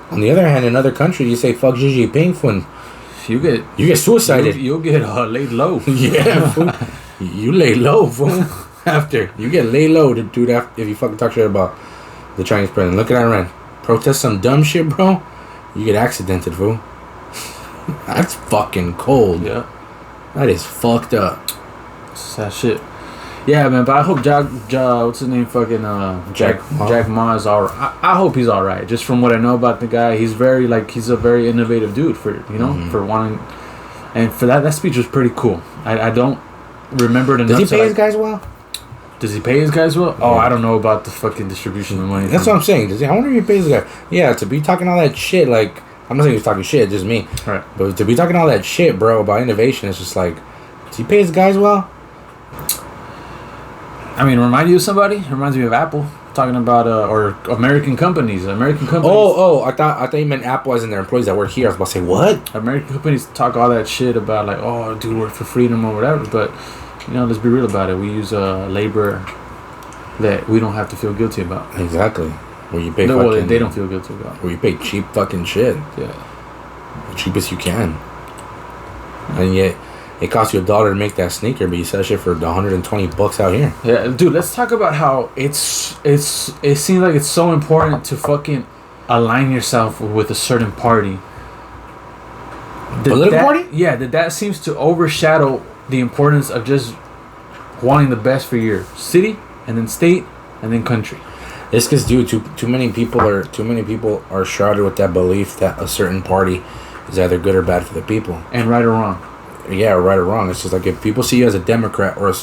On the other hand, in other countries, you say fuck Xi Jinping when you get suicided. You'll get laid low. Yeah, fool. You lay low, fool. After you get lay low, dude. After if you fucking talk shit about the Chinese president, look at Iran. Protest some dumb shit, bro. You get accidented, fool. That's fucking cold. Yeah, that is fucked up. Sad shit. Yeah, man. But I hope what's his name? Fucking Jack Ma is alright. I hope he's alright. Just from what I know about the guy, he's very he's a very innovative dude for for wanting, and for that speech was pretty cool. I don't remember it enough. Does he pay his guys well? Does he pay his guys well? Oh, I don't know about the fucking distribution of money. That's what I'm saying. I wonder if he pays his guy. Yeah, to be talking all that shit, I'm not saying he's talking shit, just me. Right. But to be talking all that shit, bro, about innovation, it's just does he pay his guys well? I mean, remind you of somebody? It reminds me of Apple. Talking about or American companies. Oh, I thought you meant Apple as in their employees that work here. I was about to say, what? American companies talk all that shit about oh, dude, work for freedom or whatever, but let's be real about it. We use labor that we don't have to feel guilty about. Exactly. Where you pay they don't feel guilty about. Where you pay cheap fucking shit. Yeah. The cheapest you can. And yet it costs you $1 to make that sneaker, but you sell shit for $120 out here. Yeah, dude, let's talk about how it seems like it's so important to fucking align yourself with a certain party. Political party? Yeah, that seems to overshadow the importance of just wanting the best for your city and then state and then country. It's because, dude, too many people are shrouded with that belief that a certain party is either good or bad for the people, and right or wrong. Yeah, right or wrong. It's just like if people see you as a Democrat or a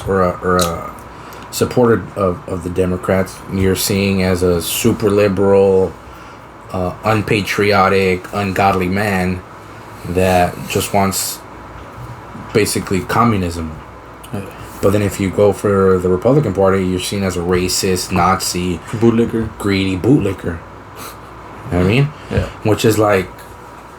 supporter of the Democrats, you're seeing as a super liberal, unpatriotic, ungodly man that just wants basically communism. But then if you go for the Republican Party, you're seen as a racist, Nazi, bootlicker, greedy bootlicker. You know what I mean? Yeah. Which is like,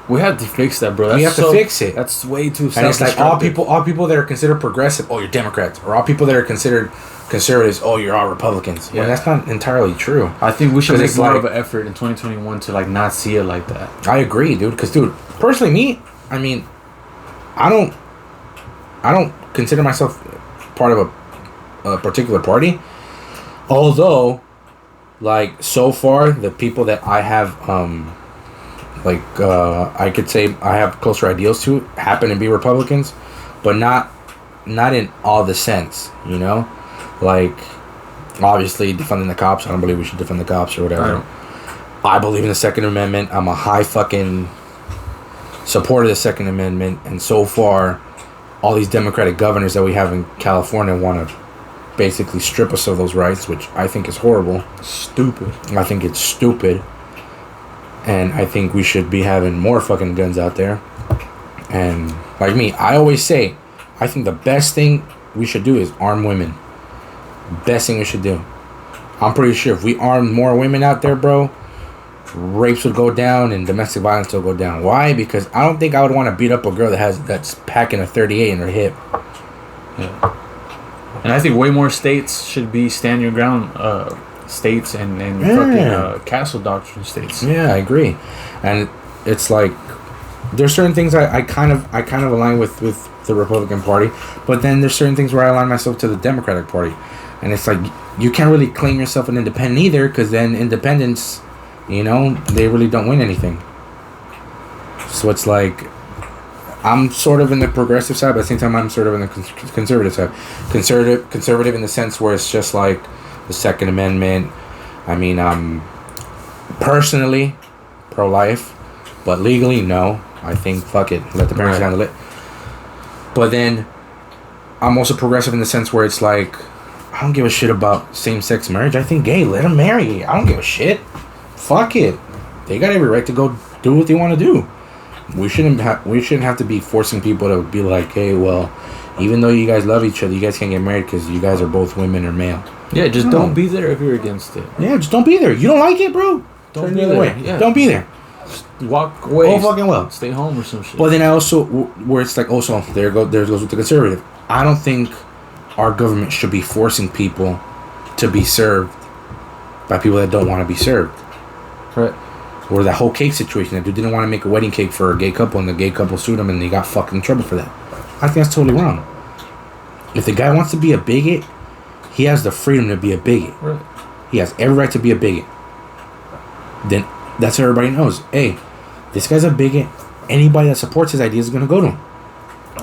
we have to fix that, bro. We have to fix it. That's way too. And it's like all people that are considered progressive, oh, you're Democrats, or all people that are considered conservatives, oh, you're all Republicans. Yeah, that's not entirely true. I think we should make more of an effort in 2021 to like not see it like that. I agree, dude. Because, dude, personally, me, I mean, I don't consider myself part of a particular party, although, like, so far the people that I have I could say I have closer ideals to happen to be Republicans, but not in all the sense, you know, like obviously defunding the cops. I don't believe we should defund the cops or whatever. I believe in the Second Amendment. I'm a high fucking supporter of the Second Amendment, and so far all these Democratic governors that we have in California want to basically strip us of those rights, which I think is horrible. Stupid. I think it's stupid. And I think we should be having more fucking guns out there. And like me, I always say, I think the best thing we should do is arm women. Best thing we should do. I'm pretty sure if we armed more women out there, bro, rapes would go down and domestic violence will go down. Why? Because I don't think I would want to beat up a girl that's packing a 38 in her hip. Yeah. And I think way more states should be stand your ground states and fucking castle doctrine states. Yeah, I agree. And it's like there's certain things I kind of align with the Republican Party, but then there's certain things where I align myself to the Democratic Party. And it's like you can't really claim yourself an independent either, because then independents, you know, they really don't win anything. So it's like I'm sort of in the progressive side, but at the same time I'm sort of in the conservative side. Conservative in the sense where it's just like the Second Amendment. I mean, I'm personally pro-life, but legally, no. I think, fuck it, let the parents handle it. But then I'm also progressive in the sense where it's like I don't give a shit about same-sex marriage. I think gay, let them marry. I don't give a shit. Fuck it. They got every right to go do what they want to do. We shouldn't have to be forcing people to be like, hey, well, even though you guys love each other, you guys can't get married because you guys are both women or male. Yeah, just don't be there if you're against it. Yeah, just don't be there. You don't like it, bro? Don't be there. Yeah. Don't be there. Just walk away. Oh, fucking well. Stay home or some shit. But then I also, where it's like, also, there goes with the conservative. I don't think our government should be forcing people to be served by people that don't want to be served. Right. Or that whole cake situation. That dude didn't want to make a wedding cake for a gay couple, and the gay couple sued him, and they got fucking in trouble for that. I think that's totally wrong. If the guy wants to be a bigot, he has the freedom to be a bigot. Right. He has every right to be a bigot. Then that's how everybody knows. Hey, this guy's a bigot. Anybody that supports his ideas is going to go to him.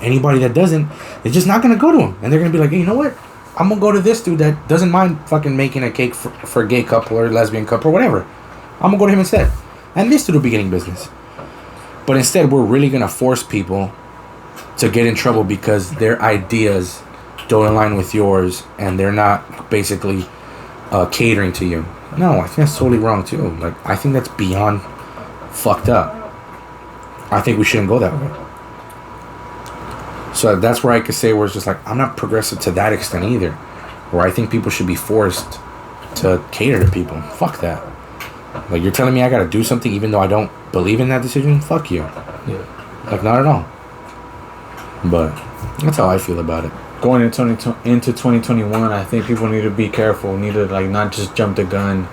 Anybody that doesn't is just not going to go to him. And they're going to be like, hey, you know what? I'm going to go to this dude that doesn't mind fucking making a cake for a gay couple or a lesbian couple or whatever. I'm going to go to him instead. And this dude will be getting business. But instead, we're really going to force people to get in trouble because their ideas don't align with yours and they're not basically catering to you. No, I think that's totally wrong too. Like, I think that's beyond fucked up. I think we shouldn't go that way. So that's where I could say where it's just like, I'm not progressive to that extent either. Where I think people should be forced to cater to people. Fuck that. Like, you're telling me I gotta do something even though I don't believe in that decision? Fuck you. Yeah. Like, not at all. But that's how I feel about it. Going into 2021, I think people need to be careful. Need to like not just jump the gun.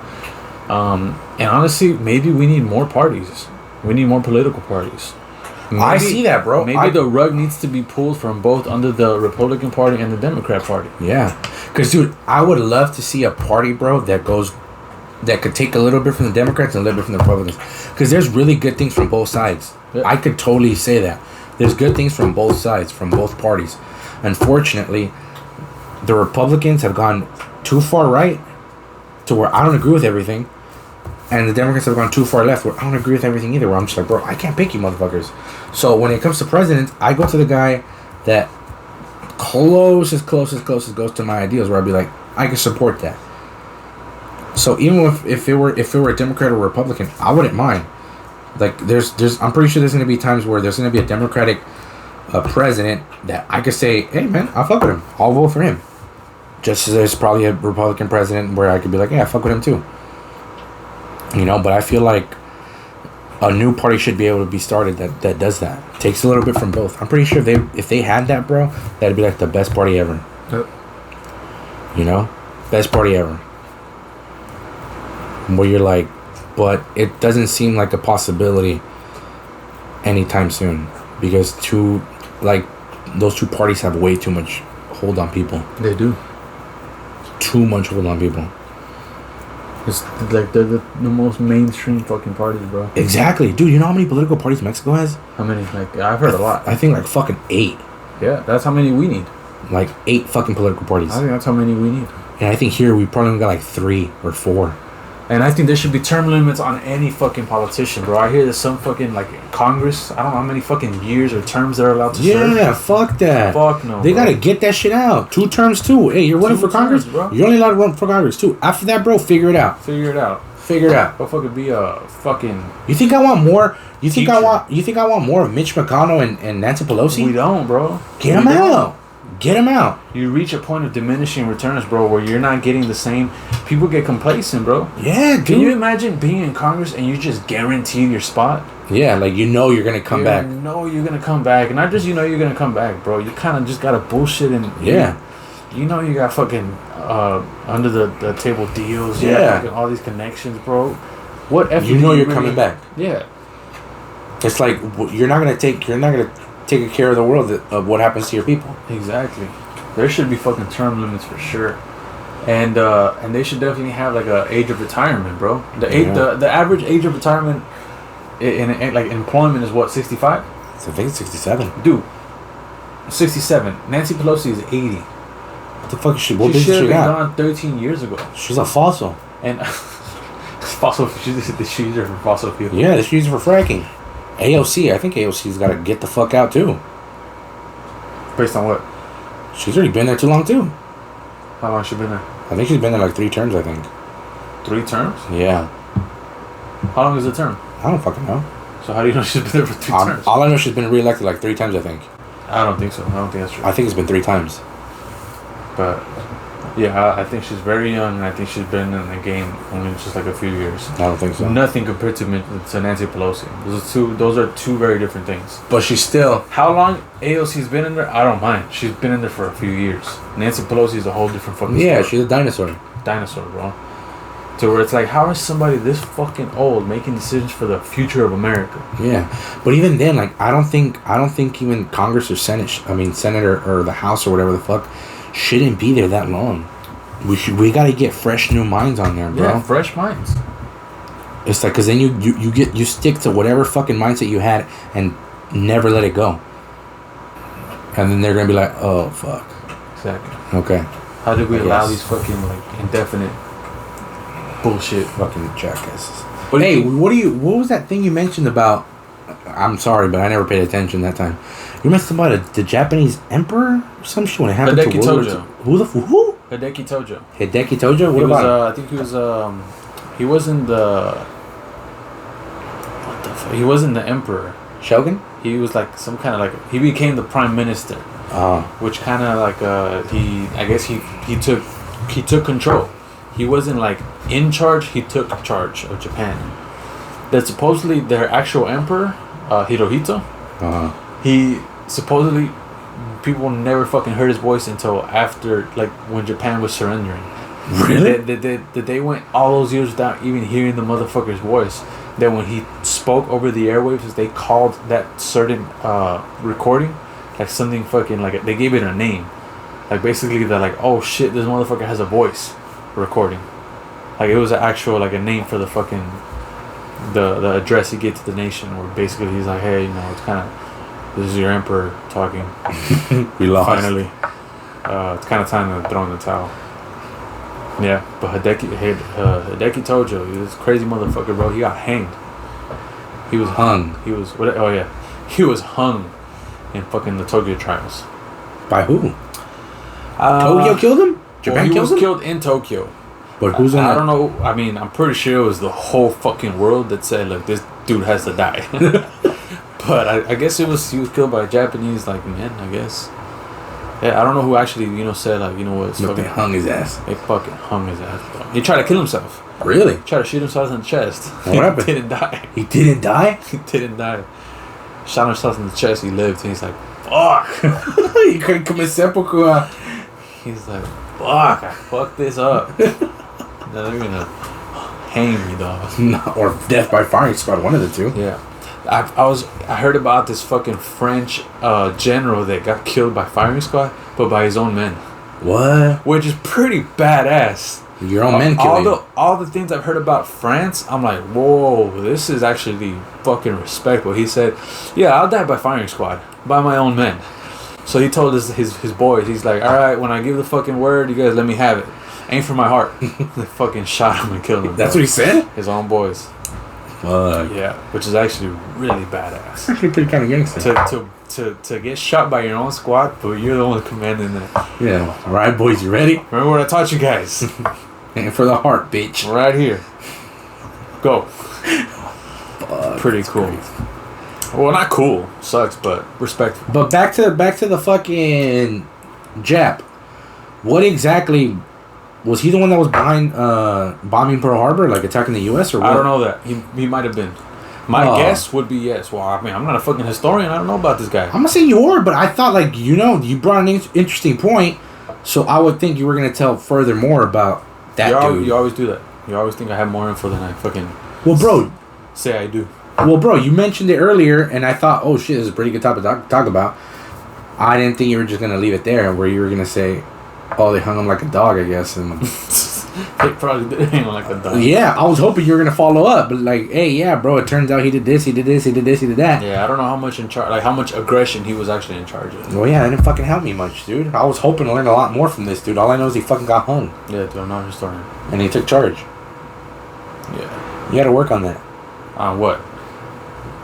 And honestly, maybe we need more parties. We need more political parties. Maybe, I see that, bro. Maybe the rug needs to be pulled from both under the Republican Party and the Democrat Party. Yeah. Because, dude, I would love to see a party, bro, that could take a little bit from the Democrats and a little bit from the Republicans. Because there's really good things from both sides. Yeah. I could totally say that. there's good things from both sides, from both parties. Unfortunately, the Republicans have gone too far right to where I don't agree with everything, and the Democrats have gone too far left where I don't agree with everything either, where I'm just like, bro, I can't pick you motherfuckers. So when it comes to presidents, I go to the guy that close as goes to my ideals, where I'd be like, I can support that. So even if it were a Democrat or Republican, I wouldn't mind. Like there's I'm pretty sure there's gonna be times where there's gonna be a Democratic president that I could say, hey man, I'll fuck with him. I'll vote for him. Just as there's probably a Republican president where I could be like, yeah, fuck with him too. You know, but I feel like a new party should be able to be started that does that. Takes a little bit from both. I'm pretty sure if they had that, bro, that'd be like the best party ever. Yep. You know? Best party ever. Where you're like, but it doesn't seem like a possibility anytime soon. Because those two parties have way too much hold on people. They do. Too much hold on people. It's like they're the most mainstream fucking parties, bro. Exactly. Dude, you know how many political parties Mexico has? How many? Like, I've heard a lot. I think like fucking 8. Yeah, that's how many we need. Like 8 fucking political parties. I think that's how many we need. And I think here we probably only got like 3 or 4. And I think there should be term limits on any fucking politician, bro. I hear there's some fucking, like, Congress, I don't know how many fucking years or terms they're allowed to serve. Yeah, fuck that. Fuck no, They bro. gotta get that shit out. 2 terms too. Hey, you're running for Congress? Bro. You're only allowed to run for Congress too. After that, bro, figure it out. Figure it out. Figure it out. Go fucking be a fucking... You think I want more? You think teacher. I want more of Mitch McConnell and Nancy Pelosi? We don't, bro. Get them out. Get them out. You reach a point of diminishing returns, bro, where you're not getting the same. People get complacent, bro. Yeah, dude. Can you imagine being in Congress and you just guaranteed your spot? Yeah, like you know you're gonna come back. You know you're gonna come back, and not just you know you're gonna come back, bro. You kind of just gotta bullshit and Yeah. You know you got fucking under the table deals. You Yeah. got fucking all these connections, bro. What effort? You know do you're really, coming back. Yeah. It's like you're not gonna take care of the world of what happens to your people. Exactly. There should be fucking term limits for sure, and they should definitely have like a age of retirement, bro. The average age of retirement in like employment is what, 65? I think it's 67. Dude, 67. Nancy Pelosi is 80. What the fuck is she? What She business should she have been got? gone 13 years ago. She's a fossil. And fossil, she's her for fossil fuel. Yeah, she's used for fracking. AOC, I think AOC's got to get the fuck out too. Based on what? She's already been there too long too. How long has she been there? I think she's been there like 3 terms. I think. 3 terms? Yeah. How long is the term? I don't fucking know. So how do you know she's been there for 3 terms? All I know, she's been reelected like 3 times. I think. I don't think so. I don't think that's true. I think it's been 3 times. But yeah, I think she's very young, and I think she's been in the game only just like a few years. I don't think so. Nothing compared to Nancy Pelosi. Those are two very different things. But she's still. How long AOC's been in there? I don't mind. She's been in there for a few years. Nancy Pelosi is a whole different fucking Yeah, story. she's a dinosaur. Dinosaur, bro. To where it's like, how is somebody this fucking old making decisions for the future of America? Yeah, but even then, like, I don't think even Congress or Senate, Senator or the House or whatever the fuck, shouldn't be there that long. We gotta get fresh new minds on there, bro. Yeah, fresh minds. It's like, cause then you stick to whatever fucking mindset you had and never let it go. And then they're gonna be like, oh fuck. Exactly. Okay. How did we I allow guess. these fucking like indefinite bullshit? Fucking jackasses. But hey, what was that thing you mentioned about? I'm sorry, but I never paid attention that time. You mentioned about the Japanese emperor or some shit when it happened Hideki to World Tojo. War II. Who? Hideki Tojo. Hideki Tojo? What He was, about him? I think he was in the. What the fuck? He wasn't the emperor. Shogun? He was like some kind of like, he became the prime minister, which kind of like he took control. He wasn't like in charge. He took charge of Japan. That supposedly their actual emperor, Hirohito. He supposedly, people never fucking heard his voice until after, like, when Japan was surrendering. Really? They went all those years without even hearing the motherfucker's voice. Then when he spoke over the airwaves, they called that certain recording like something fucking, like, they gave it a name. Like, basically they're like, oh shit, this motherfucker has a voice recording. Like, it was an actual, like, a name for the fucking the address he gave to the nation, where basically he's like, hey, you know, it's kind of This is your emperor talking. We lost. Finally. It's kind of time to throw in the towel. Yeah, but Hideki Tojo, this crazy motherfucker, bro. He got hanged. He was hung. He was what? Oh yeah, he was hung in fucking the Tokyo trials. By who? Tokyo killed him. Japan he killed was him. Killed in Tokyo. But who's I don't know. I mean, I'm pretty sure it was the whole fucking world that said, "Look, this dude has to die." But I guess he was killed by Japanese men. I guess. Yeah, I don't know who actually said what. Look, they hung his ass. They fucking hung his ass, bro. He tried to kill himself. Really? He tried to shoot himself in the chest. What happened? He didn't die. He didn't die? He didn't die. Shot himself in the chest. He lived. And he's like, fuck. He couldn't commit seppuku. He's like, fuck. I fucked this up. Now they're gonna hang me, dog. No, or death by firing squad. One of the two. Yeah. I heard about this fucking French general that got killed by firing squad, but by his own men. What? Which is pretty badass. Your own men killing. All the things I've heard about France, I'm like, whoa, this is actually fucking respectable. He said, yeah, I'll die by firing squad, by my own men. So he told his boys, he's like, all right, when I give the fucking word, you guys let me have it. Aim for my heart. They fucking shot him and killed him. That's what he said? His own boys. Yeah, which is actually really badass. Actually pretty kind of gangster. To get shot by your own squad, but you're the one commanding that. Yeah. All right, boys, you ready? Remember what I taught you guys? And for the heart, bitch. Right here. Go. Pretty cool. Crazy. Well, not cool. Sucks, but respectful. But back to the fucking Jap. What exactly... Was he the one that was behind bombing Pearl Harbor, like attacking the U.S. or what? I don't know that. He might have been. My guess would be yes. Well, I mean, I'm not a fucking historian. I don't know about this guy. I'm not saying you are, but I thought, you brought an interesting point, so I would think you were going to tell further more about that dude. You always do that. You always think I have more info than I fucking... Well, bro... say I do. Well, bro, you mentioned it earlier, and I thought, oh, shit, this is a pretty good topic to talk about. I didn't think you were just going to leave it there, where you were going to say... Oh, they hung him like a dog, I guess. And they probably did hang him like a dog. Yeah, I was hoping you were going to follow up. But, hey, yeah, bro, it turns out he did this, he did this, he did this, he did that. Yeah, I don't know how much how much aggression he was actually in charge of. Well, yeah, that didn't fucking help me much, dude. I was hoping to learn a lot more from this dude. All I know is he fucking got hung. Yeah, dude, I'm not a historian. And he took charge. Yeah. You got to work on that. On what?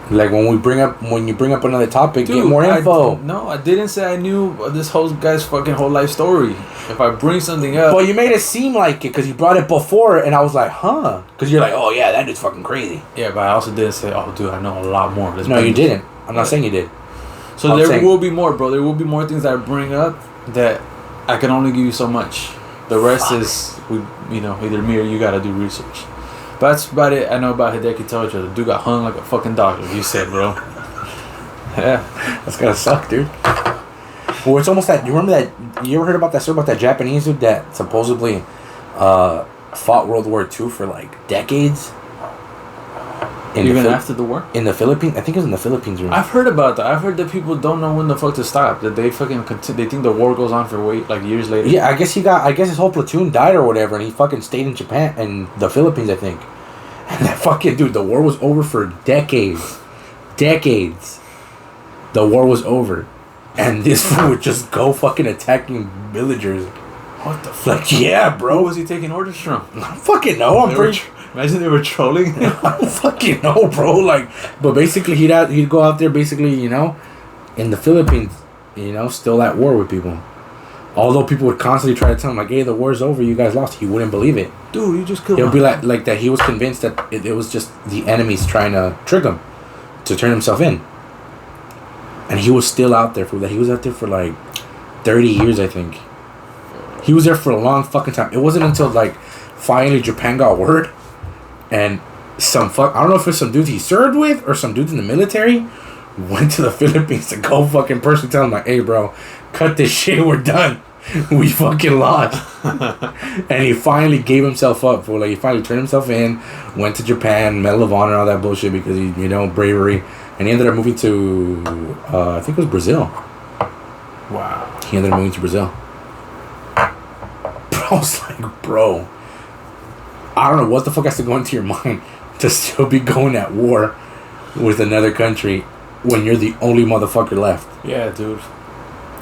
Like when you bring up another topic, dude, get more info. I didn't say I knew this whole guy's fucking whole life story. If I bring something up, well, you made it seem like it because you brought it before, and I was like, huh? Because you're like, oh yeah, that dude's fucking crazy. Yeah, but I also didn't say, oh dude, I know a lot more. No, you didn't. I'm not saying you did. So there will be more, bro. There will be more things that I bring up that I can only give you so much. The rest is either me or you got to do research. But that's about it I know about Hideki Tojo. The dude got hung like a fucking dog, like you said, bro. Yeah. That's gotta suck, dude. Well, it's almost that... You remember that... You ever heard about that story about that Japanese dude that supposedly fought World War II for, decades? Even after the war? In the Philippines? I think it was in the Philippines. Right? I've heard about that. I've heard that people don't know when the fuck to stop. That they fucking they think the war goes on for years later. Yeah, I guess his whole platoon died or whatever, and he fucking stayed in Japan and the Philippines, I think. And that fucking dude, the war was over for decades. Decades. The war was over. And this fool would just go fucking attacking villagers. What the fuck? Yeah, bro. Who was he taking orders from? I don't fucking know. Imagine they were trolling. I don't fucking know, bro. But basically, he'd go out there, basically, in the Philippines, still at war with people. Although people would constantly try to tell him, hey, the war's over, you guys lost. He wouldn't believe it. Dude, you just killed him. It would be like that. He was convinced that it was just the enemies trying to trick him to turn himself in. And he was still out there for that. He was out there for 30 years, I think. He was there for a long fucking time. It wasn't until finally Japan got word, and I don't know if it's some dudes he served with or some dudes in the military went to the Philippines to go fucking personally tell him hey bro, cut this shit, we're done. We fucking lost. And he finally gave himself up for he finally turned himself in, went to Japan, Medal of Honor, all that bullshit because he bravery. And he ended up moving to, I think it was Brazil. Wow. He ended up moving to Brazil. I was like, bro, I don't know what the fuck has to go into your mind to still be going at war with another country when you're the only motherfucker left. Yeah, dude.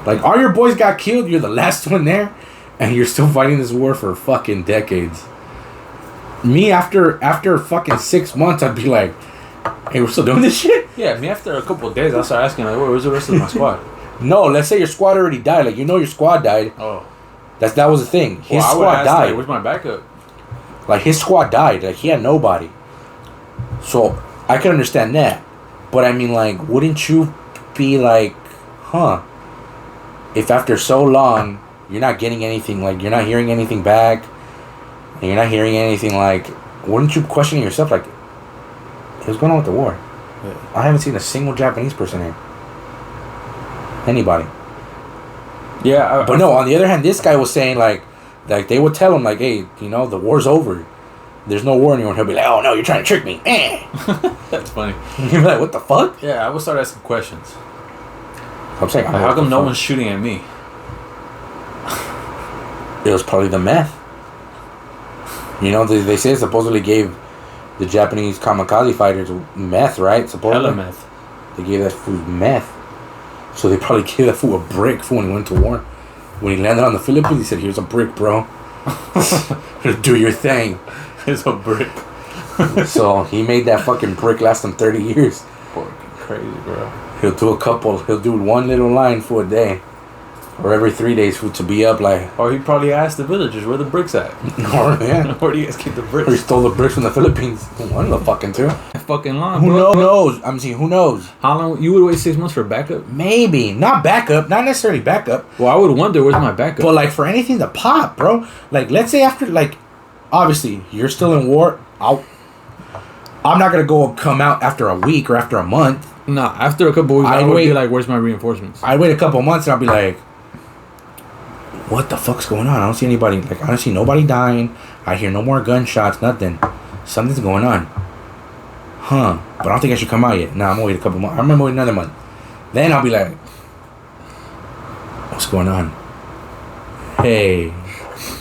Like, all your boys got killed, you're the last one there, and you're still fighting this war for fucking decades. Me, after fucking 6 months, I'd be like, hey, we're still doing this shit? Yeah, me after a couple of days, I'll start asking, like, where's the rest of my squad? No, let's say your squad already died. Like, you know your squad died. Oh. That was the thing. His squad died. Like, where's my backup? Like, his squad died. Like, he had nobody. So, I can understand that. But, I mean, like, wouldn't you be like, huh? If after so long, you're not getting anything, like, you're not hearing anything back, and you're not hearing anything, like, wouldn't you question yourself, like, what's going on with the war? Yeah. I haven't seen a single Japanese person here. Anybody. Yeah. But no, on the other hand, this guy was saying, like they would tell him, like, hey, you know, the war's over. There's no war anymore. He'll be like, oh, no, you're trying to trick me. That's funny. You're like, what the fuck? Yeah, I would start asking questions. I'm saying, how come no one's shooting at me? It was probably the meth. You know, they say supposedly gave the Japanese kamikaze fighters meth, right? Supposedly. Hella meth. They gave that fool meth. So they probably gave that fool a brick when he went to war. When he landed on the Philippines, he said, here's a brick, bro. Do your thing. Here's a brick. So he made that fucking brick last him 30 years. Fucking crazy, bro. He'll do one little line for a day. Or every 3 days for to be up, like. Or he probably asked the villagers, where the bricks at? Or, yeah. Where do you guys keep the bricks? Or he stole the bricks from the Philippines. One of the fucking two. Fucking long, Who bro. knows? I'm saying, who knows? How long? You would wait 6 months for backup? Maybe. Not backup. Not necessarily backup. Well, I would wonder, where's my backup? But, like, for anything to pop, bro. Like, let's say after, like, obviously, you're still in war. I'm not going to come out after a week or after a month. Nah, after a couple weeks, I would be like, where's my reinforcements? I'd wait a couple months and I'll be like, what the fuck's going on? I don't see anybody. Like, I don't see nobody dying. I hear no more gunshots, nothing. Something's going on. Huh. But I don't think I should come out yet. Nah, I'm going to wait a couple months. I'm going to wait another month. Then I'll be like, what's going on? Hey,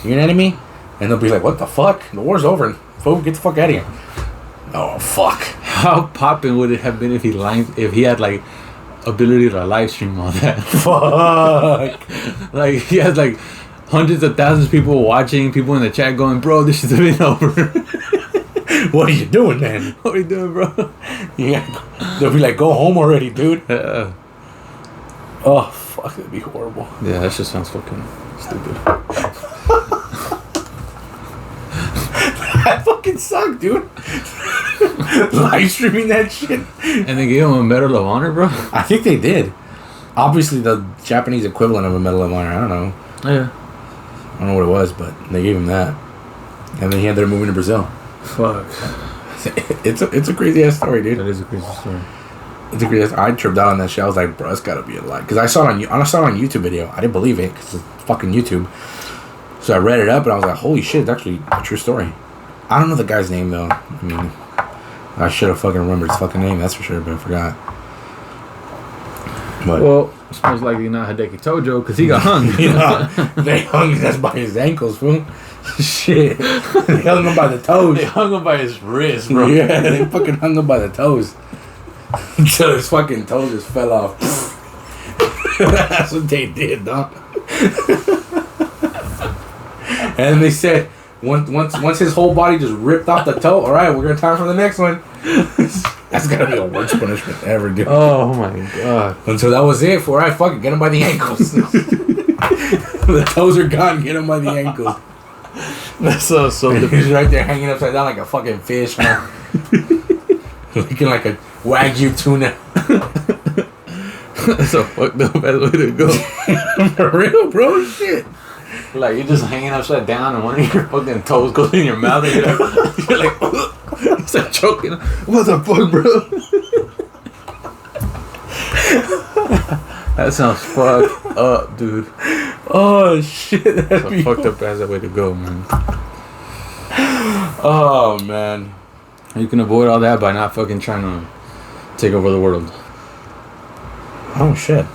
you're an enemy? And they'll be like, what the fuck? The war's over. Fool, get the fuck out of here. Oh, fuck. How poppin' would it have been if he had, like, ability to live stream all that? Fuck. Like, he has, like, hundreds of thousands of people watching, people in the chat going, bro, this should have been over. What are you doing, man? What are you doing, bro? Yeah. They'll be like, go home already, dude. Yeah. Oh, fuck. That'd be horrible. Yeah, that just sounds fucking stupid. That fucking sucked, dude. Live streaming that shit. And they gave him a Medal of Honor, bro? I think they did. Obviously, the Japanese equivalent of a Medal of Honor. I don't know. Yeah. I don't know what it was, but they gave him that. And then he ended up moving to Brazil. Fuck. It's a crazy ass story, dude. That is a crazy story. It's a crazy. I tripped out on that shit. I was like, bro, it's gotta be a lie. Because I saw it on YouTube video. I didn't believe it because it's fucking YouTube. So I read it up and I was like, holy shit, it's actually a true story. I don't know the guy's name though. I mean, I should have fucking remembered his fucking name, that's for sure, but I forgot. But, well, it's most likely not Hideki Tojo because he got hung. They hung his ass by his ankles, fool. Shit. They hung him by the toes. They hung him by his wrist, bro. Yeah, they fucking hung him by the toes. Until his fucking toes just fell off. That's what they did, dog. And they said, once his whole body just ripped off the toe, all right, we're gonna time for the next one. That's gotta be the worst punishment ever, dude. Oh my god. Until that was it. All right, fuck it, get him by the ankles. The toes are gone. Get him by the ankles. That's so. He's right there hanging upside down like a fucking fish, man. Looking like a Wagyu tuna. That's a fucked up ass way to go. For real, bro. Shit. Like, you're just hanging upside down and one of your fucking toes goes in your mouth and you're like, it's like choking. What the fuck, bro? That sounds fucked up, dude. Oh, shit. That's a fucked up ass way to go, man. Oh, man. You can avoid all that by not fucking trying to take over the world. Oh, shit.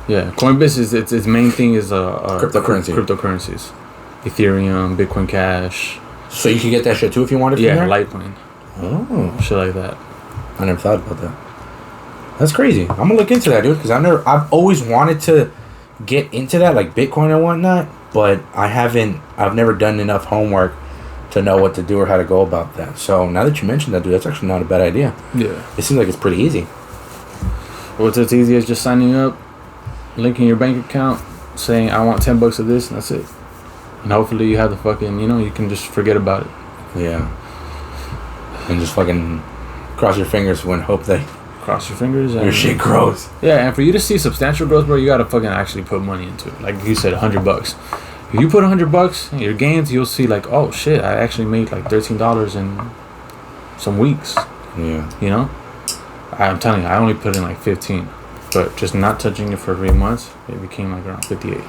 Yeah, Coinbase is its main thing is cryptocurrencies, Ethereum, Bitcoin Cash. So you can get that shit too if you wanted to. Yeah, Litecoin. Oh, shit like that. I never thought about that. That's crazy. I'm gonna look into that, dude, because I've always wanted to get into that, like Bitcoin and whatnot, but I've never done enough homework to know what to do or how to go about that. So now that you mentioned that, dude, that's actually not a bad idea. Yeah. It seems like it's pretty easy. What's as easy as just signing up, linking your bank account, saying I want $10 of this, and that's it. And hopefully you have the fucking, you can just forget about it. Yeah. And just fucking cross your fingers when hope that Cross your fingers. And your shit grows. Yeah, and for you to see substantial growth, bro, you gotta fucking actually put money into it. Like you said, $100. If you put $100 in your gains, you'll see like, oh shit, I actually made like $13 in some weeks. Yeah. I'm telling you, I only put in like 15, but just not touching it for 3 months, it became like around 58.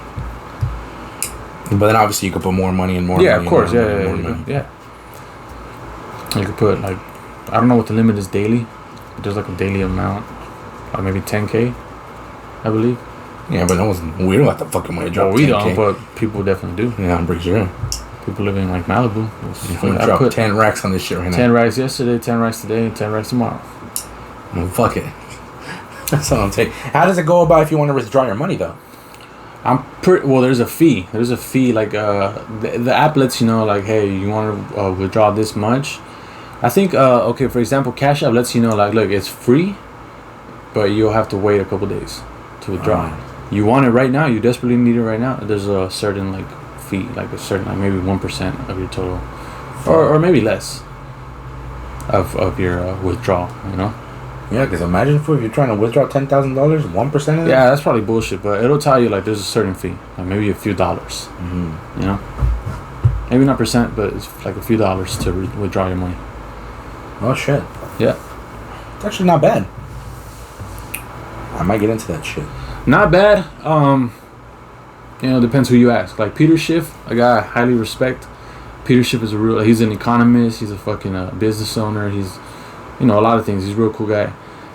But then obviously you could put more money and more. Yeah, money of course. and Yeah. You could put like, I don't know what the limit is daily. But there's like a daily amount, like maybe 10K, I believe. Yeah, but we don't have to fucking money drop. Well, we 10K. don't, but people definitely do. Yeah, I'm pretty sure. People living in like Malibu. I'm gonna drop 10 racks on this shit right now. 10 racks yesterday, 10 racks today, and 10 racks tomorrow. Well, fuck it. That's all I'm saying. How does it go about if you want to withdraw your money though? Well, there's a fee. There's a fee. Like the app lets you know, like, hey, you want to withdraw this much. I think okay, for example, Cash App lets you know, like, look, it's free, but you'll have to wait a couple days to withdraw. You want it right now. You desperately need it right now. There's a certain like fee, like a certain like maybe 1% of your total, or maybe less of your withdrawal. Yeah, because imagine if you're trying to withdraw $10,000, 1% of it. Yeah, that's probably bullshit, but it'll tell you like there's a certain fee, like maybe a few dollars. Maybe not percent, but it's like a few dollars to withdraw your money. Oh shit. Yeah, it's actually not bad. I might get into that shit. Not bad. Depends who you ask. Like Peter Schiff, a guy I highly respect. Peter Schiff is he's an economist. He's a fucking business owner. He's, a lot of things. He's a real cool guy,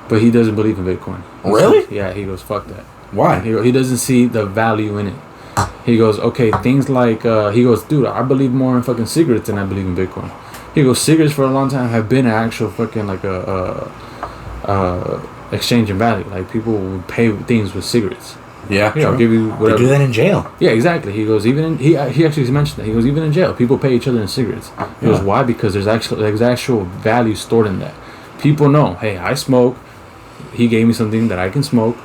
but he doesn't believe in Bitcoin. Really? Yeah, he goes, fuck that. Why? He doesn't see the value in it. He goes, okay, things like he goes, dude, I believe more in fucking cigarettes than I believe in Bitcoin. He goes, cigarettes for a long time have been an actual fucking like exchange in value. Like people would pay things with cigarettes. Yeah, I'll give you whatever. They do that in jail. Yeah, exactly. He goes, he actually mentioned that. He goes, even in jail, people pay each other in cigarettes. He goes, why? Because there's actual value stored in that. People know, hey, I smoke. He gave me something that I can smoke.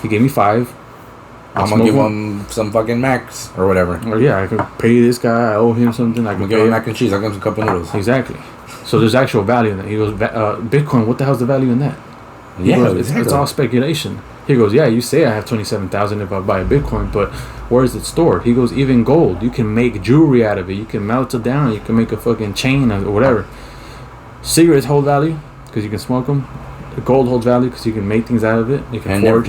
He gave me 5. I'm gonna give him some fucking Macs or whatever. Or yeah, I can pay this guy. I owe him something. I'm gonna give him mac and cheese. I'll give him some cup of noodles. Exactly. So there's actual value in that. He goes, Bitcoin. What the hell's the value in that? It's all speculation. He goes, yeah, you say I have 27,000 if I buy a Bitcoin, but where is it stored? He goes, even gold. You can make jewelry out of it. You can melt it down. You can make a fucking chain or whatever. Cigarettes hold value because you can smoke them. Gold holds value because you can make things out of it. You can forge.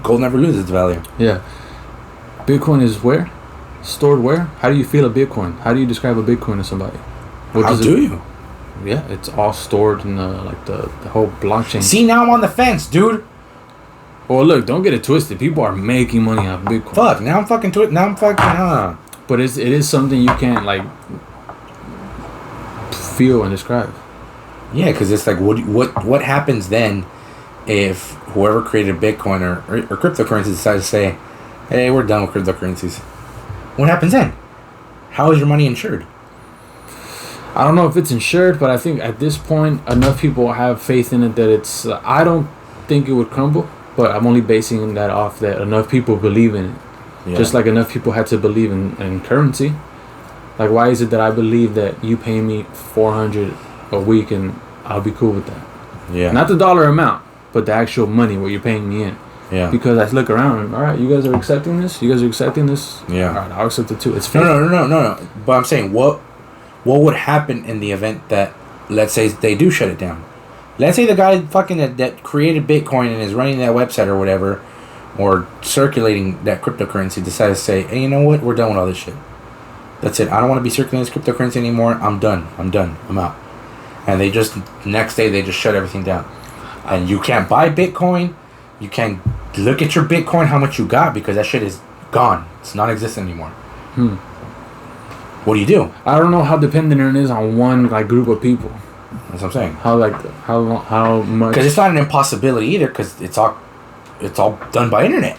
Gold never loses its value. Yeah. Bitcoin is where? Stored where? How do you feel a Bitcoin? How do you describe a Bitcoin to somebody? How do you? Yeah, it's all stored in the whole blockchain. See, now I'm on the fence, dude. Well, look, don't get it twisted. People are making money off Bitcoin. Fuck, now I'm fucking But it is something you can't like feel and describe. Yeah, because it's like, what happens then if whoever created Bitcoin or cryptocurrencies decides to say, hey, we're done with cryptocurrencies? What happens then? How is your money insured? I don't know if it's insured, but I think at this point, enough people have faith in it that it's... I don't think it would crumble, but I'm only basing that off that enough people believe in it. Yeah. Just like enough people had to believe in currency. Like, why is it that I believe that you pay me $400 a week and I'll be cool with that? Yeah. Not the dollar amount, but the actual money what you're paying me in. Yeah. Because I look around and, all right, you guys are accepting this? You guys are accepting this? Yeah. All right, I'll accept it too. It's fair. No. But I'm saying, what would happen in the event that, let's say, they do shut it down? Let's say the guy fucking that created Bitcoin and is running that website or whatever, or circulating that cryptocurrency, decides to say, hey, you know what? We're done with all this shit. That's it. I don't want to be circulating this cryptocurrency anymore. I'm done. I'm out. And they just, next day, they just shut everything down. And you can't buy Bitcoin. You can't look at your Bitcoin, how much you got, because that shit is gone. It's non-existent anymore. What do you do? I don't know how dependent it is on one like group of people. That's what I'm saying. How long? How much? Because it's not an impossibility either. Because it's all done by internet.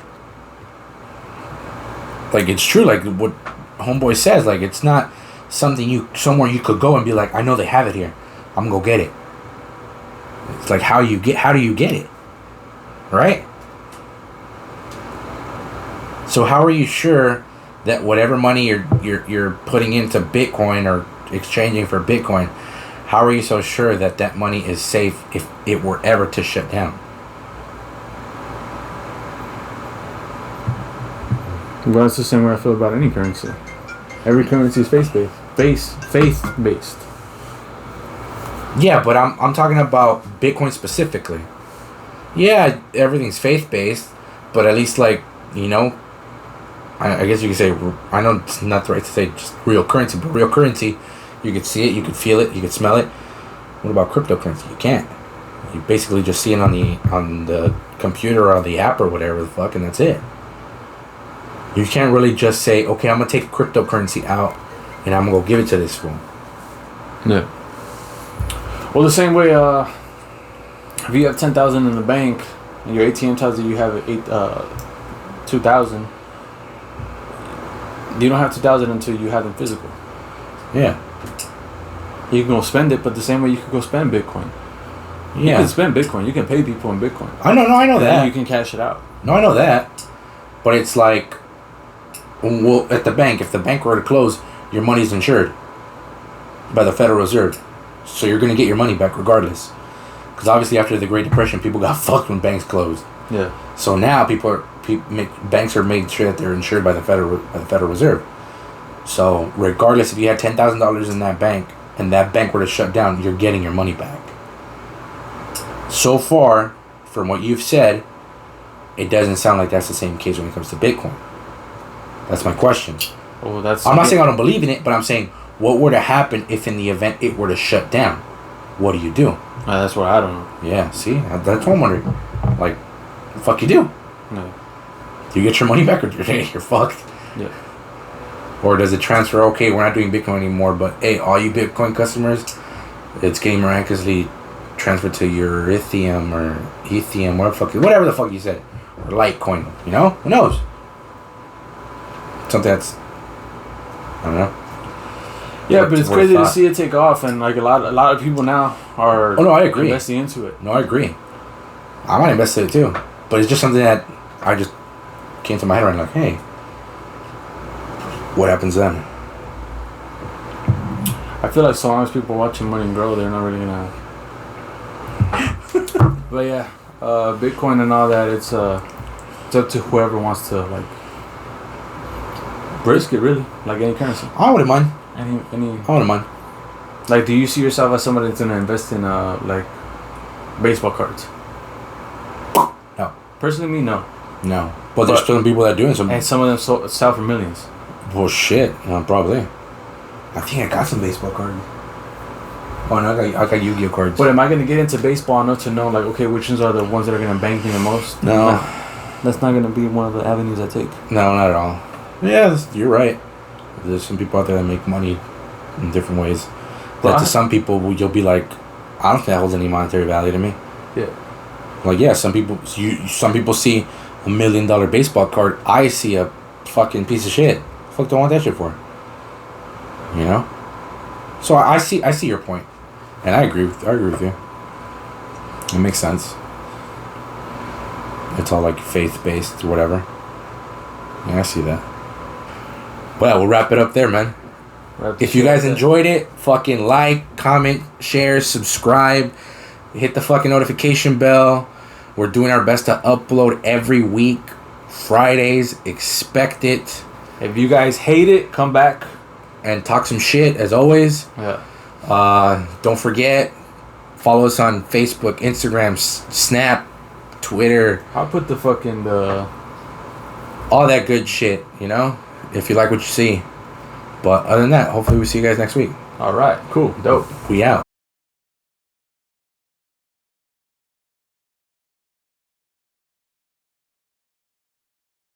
Like it's true. Like what Homeboy says. Like it's not something somewhere you could go and be like, I know they have it here. I'm gonna go get it. It's like how do you get it, right? So how are you sure that whatever money you're putting into Bitcoin or exchanging for Bitcoin, how are you so sure that that money is safe if it were ever to shut down? Well, it's the same way I feel about any currency. Every currency is faith-based. Yeah, but I'm talking about Bitcoin specifically. Yeah, everything's faith-based, but at least like, you know, I guess you could say, I know it's not the right to say just real currency, but real currency, you could see it, you could feel it, you could smell it. What about cryptocurrency? You can't. You basically just see it on the computer or the app or whatever the fuck, and that's it. You can't really just say, okay, I'm gonna take cryptocurrency out and I'm gonna go give it to this fool. Yeah. Well, the same way, if you have 10,000 in the bank and your ATM tells you have 2,000, you don't have 2,000 until you have them physical. Yeah. You can go spend it, but the same way you can go spend Bitcoin. Yeah. You can spend Bitcoin. You can pay people in Bitcoin. I know that. You can cash it out. No, I know that. But it's like, well, at the bank, if the bank were to close, your money's insured by the Federal Reserve. So you're going to get your money back regardless. Because obviously after the Great Depression, people got fucked when banks closed. Yeah. So now banks are making sure that they're insured by the Federal Reserve. So regardless if you had $10,000 in that bank and that bank were to shut down, you're getting your money back. So far, from what you've said, it doesn't sound like that's the same case when it comes to Bitcoin. That's my question. Well, I'm not saying I don't believe in it, but I'm saying what were to happen if in the event it were to shut down? What do you do? That's what I don't know. Yeah, see? That's what I'm wondering. Like, the fuck you do? No. Do you get your money back or you're fucked? Yeah. Or does it transfer, okay, we're not doing Bitcoin anymore, but hey, all you Bitcoin customers, it's getting miraculously transferred to your Ethereum or whatever the fuck you said. Or Litecoin, you know? Who knows? Something that's, I don't know. Yeah, but it's crazy to see it take off, and like a lot of people now are I agree. investing into it. No, I agree. I might invest in it too, but it's just something that I just came to my head right now, like, hey, what happens then? I feel like so long as people are watching money grow, they're not really gonna. But yeah, Bitcoin and all that, it's up to whoever wants to like risk it, really, like any currency. I wouldn't mind. Any. I wouldn't mind. Like, do you see yourself as somebody that's gonna invest in like baseball cards? No. Personally, me, no. No. But there's still people that are doing some. And some of them sell for millions. Well, shit. Probably. I think I got some baseball cards. Oh no, I got Yu-Gi-Oh cards. But am I gonna get into baseball enough to know like, okay, which ones are the ones that are gonna bank me the most? No. That's not gonna be one of the avenues I take. No, not at all. Yeah, you're right. There's some people out there that make money in different ways. But to some people, you'll be like, I don't think that holds any monetary value to me. Yeah. Like, yeah, some people see $1 million baseball card. I see a fucking piece of shit. Fuck, do I want that shit for? You know. So I see your point, and I agree with you. It makes sense. It's all like faith based or whatever. Yeah, I see that. Well, we'll wrap it up there, man. If you guys enjoyed it, fucking like, comment, share, subscribe, hit the fucking notification bell. We're doing our best to upload every week. Fridays, expect it. If you guys hate it, come back and talk some shit as always. Yeah. Don't forget, follow us on Facebook, Instagram, Snap, Twitter. I'll put the fucking all that good shit, you know, if you like what you see. But other than that, hopefully we see you guys next week. All right, cool, dope. We out.